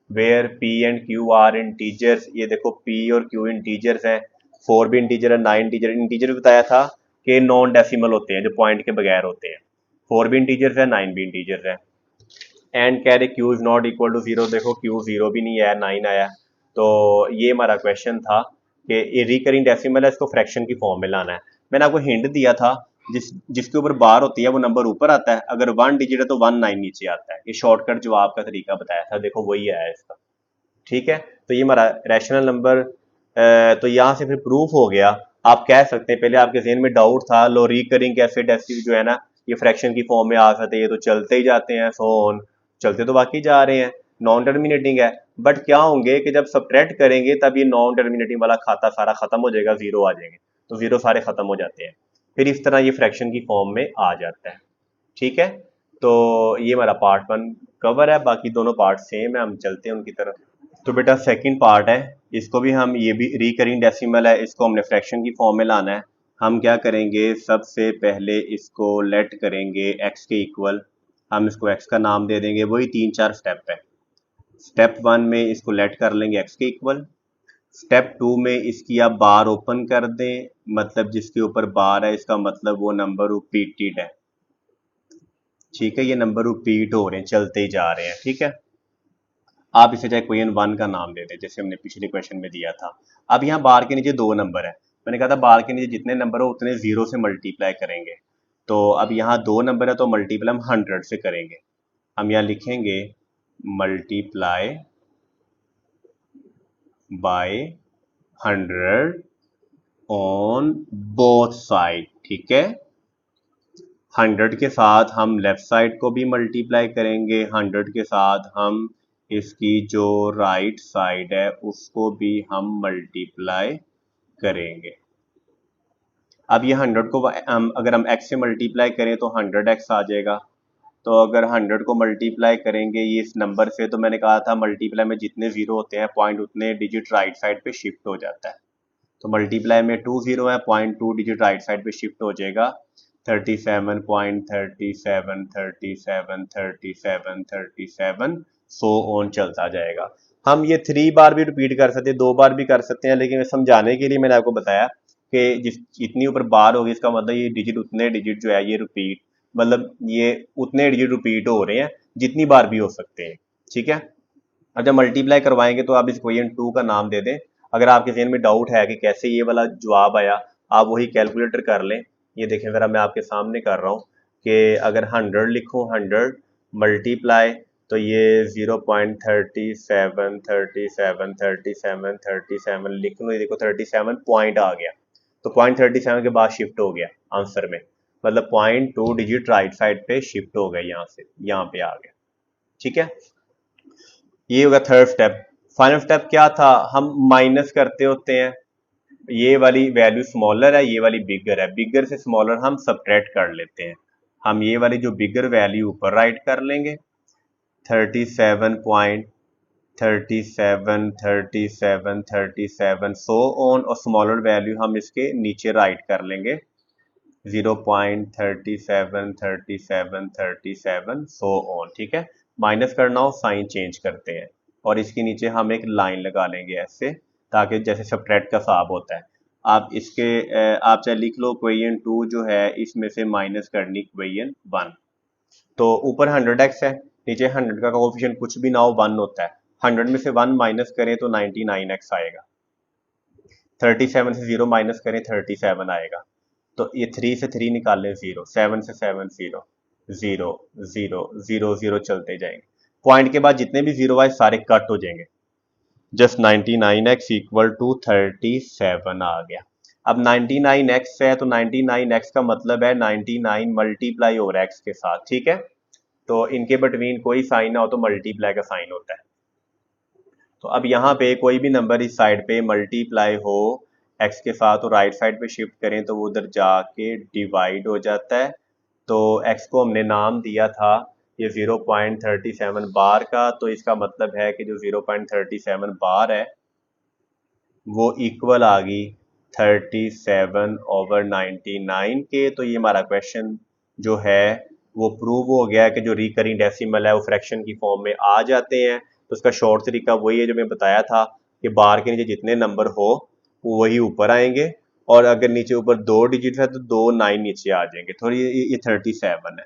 where p and q are integers. ये देखो p और q इंटीजर्स हैं, 4 भी इंटीजर है 9 इंटीजर। इंटीजर बताया था कि नॉन डेसिमल होते हैं, जो पॉइंट के बगैर होते हैं। 4 भी इंटीजर्स है 9 भी इंटीजर्स है। एंड कह रहे q is not equal to 0, देखो q 0 भी नहीं आया 9 आया। तो ये हमारा क्वेश्चन था कि ये रिकरिंग डेसिमल है, इसको फ्रैक्शन की फॉर्म में लाना है। मैंने आपको हिंट दिया था, जिसके ऊपर बार होती है वो नंबर ऊपर आता है, अगर 1 डिजिट है तो 1 9 नीचे आता है। ये शॉर्टकट जवाब का तरीका बताया था, देखो वही आया इसका, ठीक है। तो ये हमारा रैशनल नंबर, तो यहाँ से फिर प्रूफ हो गया। आप कह सकते हैं पहले आपके जहन में डाउट था लो रिकरिंग कैसे डेसिमल जो है ना ये फ्रैक्शन की फॉर्म में आ सकते हैं, ये तो चलते ही जाते हैं, सोन चलते तो बाकी जा रहे हैं, नॉन टर्मिनेटिंग है। बट क्या होंगे कि जब सब्ट्रैक्ट करेंगे तब ये नॉन टर्मिनेटिंग वाला खाता सारा खत्म हो जाएगा, जीरो आ जाएंगे, तो जीरो सारे खत्म हो जाते हैं, फिर इस तरह ये फ्रैक्शन की फॉर्म में आ जाता है, ठीक है। तो ये हमारा पार्ट 1 कवर है, बाकी दोनों पार्ट सेम है, हम चलते हैं उनकी तरफ। तो बेटा सेकंड पार्ट है, इसको भी हम, ये भी रिकरिंग डेसिमल है, इसको हमने फ्रैक्शन की फॉर्म में लाना है। हम क्या करेंगे, सबसे पहले इसको लेट करेंगे x के इक्वल, हम इसको x का नाम दे देंगे, वही 3 4 स्टेप है। स्टेप 1 में इसको लेट कर लेंगे x के इक्वल, स्टेप 2 में इसकी आप बार ओपन कर दें, मतलब जिसके ऊपर बार है इसका मतलब वो नंबर रिपीटेड है, ठीक है। ये नंबर रिपीट हो रहे हैं, चलते ही जा रहे हैं, ठीक है। आप इसे चाहे क्वेश्चन 1 का नाम दे दें जैसे हमने पिछले क्वेश्चन में दिया था। अब यहाँ बार के नीचे 2 नंबर है, मैंने कहा था बार के नीचे जितने नंबर हो उतने 0 से मल्टीप्लाई करेंगे। तो अब यहाँ 2 नंबर है तो मल्टीप्लाई हम 100 से करेंगे। हम यहाँ लिखेंगे multiply by 100 on both side, ठीक है। 100 के साथ हम लेफ्ट साइड को भी मल्टीप्लाई करेंगे, 100 के साथ हम इसकी जो राइट साइड है उसको भी हम मल्टीप्लाई करेंगे। अब ये 100 को अगर हम x से मल्टीप्लाई करें तो 100x आ जाएगा। तो अगर 100 को मल्टीप्लाई करेंगे ये इस नंबर से, तो मैंने कहा था मल्टीप्लाई में जितने जीरो होते हैं पॉइंट उतने डिजिट राइट साइड पे शिफ्ट हो जाता है। तो मल्टीप्लाई में 2 जीरो है, 0.2 डिजिट राइट साइड पे शिफ्ट हो जाएगा। 37.37 37 37 37 सो ऑन चलता जाएगा। हम ये 3 बार भी रिपीट कर सकते हैं, 2 बार भी कर सकते हैं, लेकिन समझाने के लिए मैंने आपको बताया कि जितनी ऊपर बार होगी इसका मतलब ये डिजिट उतने डिजिट जो है ये रिपीट, मतलब ये उतने डिजिट रिपीट हो रहे हैं जितनी बार भी हो सकते हैं, ठीक है। अब जब मल्टीप्लाई करवाएंगे तो आप इस इक्वेशन 2 का नाम दे दें। अगर आपके जहन में डाउट है कि कैसे ये वाला जवाब आया, आप वही कैलकुलेटर कर लें। ये देखें ज़रा, मैं आपके सामने कर रहा हूँ कि अगर 100 लिखूँ, 100 मल्टीप्लाई, तो ये 0.37 37 37 37 लिख लूँ, ये देखो 37 पॉइंट आ गया। तो 0.37 के बाद शिफ्ट हो गया आंसर में, मतलब 0.2 डिजिट राइट साइड पे शिफ्ट हो गया, यहाँ से यहाँ पे आ गया, ठीक है। ये होगा थर्ड स्टेप। फाइनल स्टेप क्या था, हम माइनस करते होते हैं। ये वाली वैल्यू स्मॉलर है, ये वाली बिगर है, बिगर से स्मॉलर हम सबट्रैक्ट कर लेते हैं। हम ये वाली जो बिगर वैल्यू ऊपर राइट कर लेंगे, 37.37 37 37 सो ऑन, और स्मॉलर वैल्यू हम इसके नीचे राइट कर लेंगे 0.37 37 37 सो ऑन, ठीक है। माइनस करना हो साइन चेंज करते हैं और इसके नीचे हम एक लाइन लगा लेंगे ऐसे, ताकि जैसे सबट्रैक्ट का हिसाब होता है। आप इसके आप चाहे लिख लो इक्वेशन 2 जो है इसमें से माइनस करनी इक्वेशन 1। तो ऊपर 100x है, नीचे 100 का कोएफिशिएंट कुछ भी ना हो 1 होता है। 100 में से 1 माइनस करें तो 99x आएगा। 37 से 0 माइनस करें 37 आएगा। तो ये 3 से 3 निकालें 0, 7 से 7 0 0 0 0 0 चलते जाएंगे। पॉइंट के बाद जितने भी जीरो आए सारे कट हो जाएंगे। जस्ट 99x इक्वल टू 37 आ गया। अब 99x है तो 99x का मतलब है 99 मल्टीप्लाई हो रहा है x के साथ, ठीक है। तो इनके बिटवीन कोई साइन ना हो तो मल्टीप्लाई का साइन होता है। तो अब यहाँ पे कोई भी नंबर इस साइड पे मल्टीप्लाई हो x के साथ तो राइट साइड पे शिफ्ट करें तो वो उधर जाके डिवाइड हो जाता है। तो x को हमने नाम दिया था ये 0.37 बार का, तो इसका मतलब है कि जो 0.37 बार है वो इक्वल आ गई 37/99 के। तो ये हमारा क्वेश्चन जो है वो प्रूव हो गया कि जो रिकरिंग डेसिमल है वो फ्रैक्शन की फॉर्म में आ जाते हैं। तो उसका शॉर्ट तरीका वही है जो मैं बताया था कि बार के नीचे जितने नंबर हो वो वही ऊपर आएंगे, और अगर नीचे ऊपर 2 डिजिट है तो 2 9 नीचे आ जाएंगे। थोड़ी ये 37 है,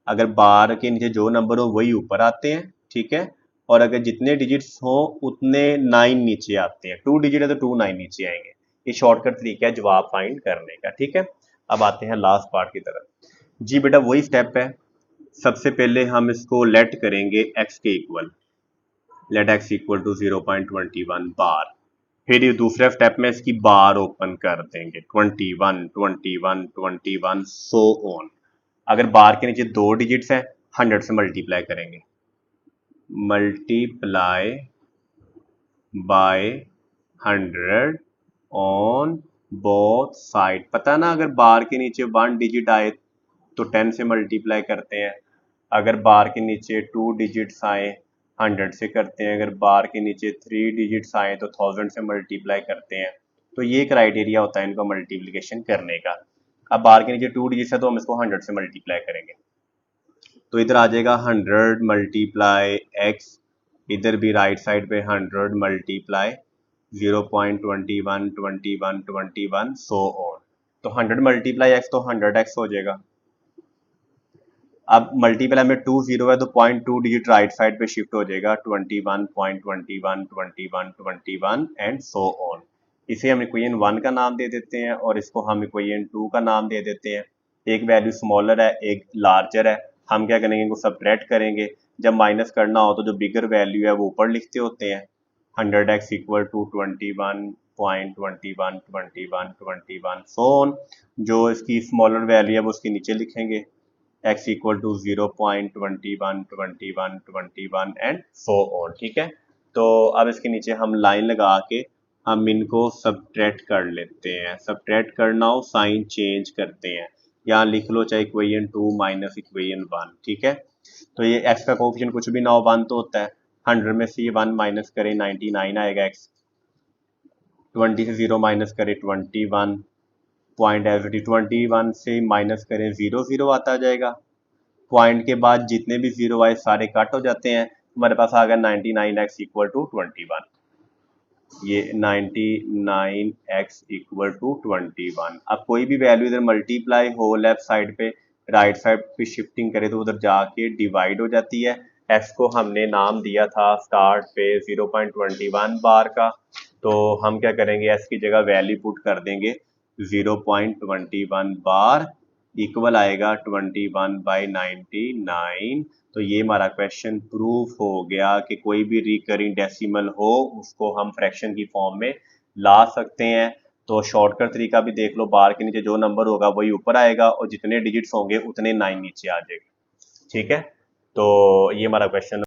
अगर बार के नीचे जो नंबर हो वही ऊपर आते हैं, ठीक है। और अगर जितने डिजिट्स हो उतने 9 नीचे आते हैं, 2 डिजिट है तो 2 9 नीचे आएंगे। ये शॉर्टकट तरीका है जवाब फाइंड करने का, ठीक है। अब आते हैं लास्ट पार्ट की तरफ। जी बेटा वही स्टेप है। सबसे पहले हम इसको लेट करेंगे x के equal, let x equal to 0.21 bar. फिर ये दूसरे स्टेप में इसकी बार ओपन कर देंगे 21 21 21 सो ऑन। अगर बार के नीचे 2 डिजिट्स हैं 100 से मल्टीप्लाई करेंगे, multiply by 100 on both side. पता ना, अगर बार के नीचे 1 डिजिट आए तो 10 से मल्टीप्लाई करते हैं, अगर बार के नीचे 2 डिजिट्स आए 100 से करते हैं, अगर बार के नीचे 3 डिजिट्स आए तो 1000 से मल्टीप्लाई करते हैं। तो ये क्राइटेरिया होता है इनका मल्टीप्लिकेशन करने का। अब बार के नीचे 2 डिजिट्स है तो हम इसको 100 से मल्टीप्लाई करेंगे, तो इधर आ जाएगा 100 मल्टीप्लाई x, इधर भी राइट साइड पे 100 मल्टीप्लाई 0.21 21 21 सो ऑन। तो 100 मल्टीप्लाई x तो 100x हो जाएगा। अब मल्टीप्लाई में 2 0 है तो 0.2 डिजिट राइट साइड पे शिफ्ट हो जाएगा 21.21 21 21 एंड सो ऑन। इसे हम इक्वेशन 1 का नाम दे देते हैं और इसको हम इक्वेशन 2 का नाम दे देते हैं। एक वैल्यू स्मॉलर है, एक लार्जर है। हम क्या करेंगे, इनको सबट्रैक्ट करेंगे। जब माइनस करना हो तो जो बिगर वैल्यू है वो ऊपर लिखते होते हैं। 100x equal to 21 0.21 21 21 so on. जो इसकी स्मॉलर वैल्यू है वो उसके नीचे लिखेंगे, x equal to 0.21 21 21 and so on. ठीक है, तो अब इसके नीचे हम लाइन लगा के हम इनको सबट्रैक्ट कर लेते हैं। सबट्रैक्ट करना हो साइन चेंज करते हैं, यहाँ लिख लो चाहे इक्वेशन 2 माइनस इक्वेशन 1। ठीक है, तो ये x का कोफिशिएंट कुछ भी ना हो 1 तो होता है, 100 में से ये 1 माइनस करें 99 आएगा x, 20 से 0 माइनस करें 21, पॉइंट एज 21 से माइनस करें 0 0 आता जाएगा। पॉइंट के बाद जितने भी जीरो आए सारे कट हो जाते हैं, हमारे पास आ गया 99x इक्वल टू 21। ये 99x इक्वल टू 21। अब कोई भी वैल्यू इधर मल्टीप्लाई हो लेफ्ट साइड पे, राइट साइड पे शिफ्टिंग करे तो उधर जाके डिवाइड हो जाती है। x को हमने नाम दिया था स्टार्ट पे 0.21 बार का, तो हम क्या करेंगे x की जगह वैल्यू पुट कर देंगे 0.21 बार इक्वल आएगा 21/99। तो ये हमारा क्वेश्चन प्रूफ हो गया कि कोई भी रिकरिंग डेसिमल हो उसको हम फ्रैक्शन की फॉर्म में ला सकते हैं। तो शॉर्टकट तरीका भी देख लो, बार के नीचे जो नंबर होगा वही ऊपर आएगा और जितने डिजिट्स होंगे उतने 9 नीचे आ जाएगा। ठीक है, तो ये हमारा क्वेश्चन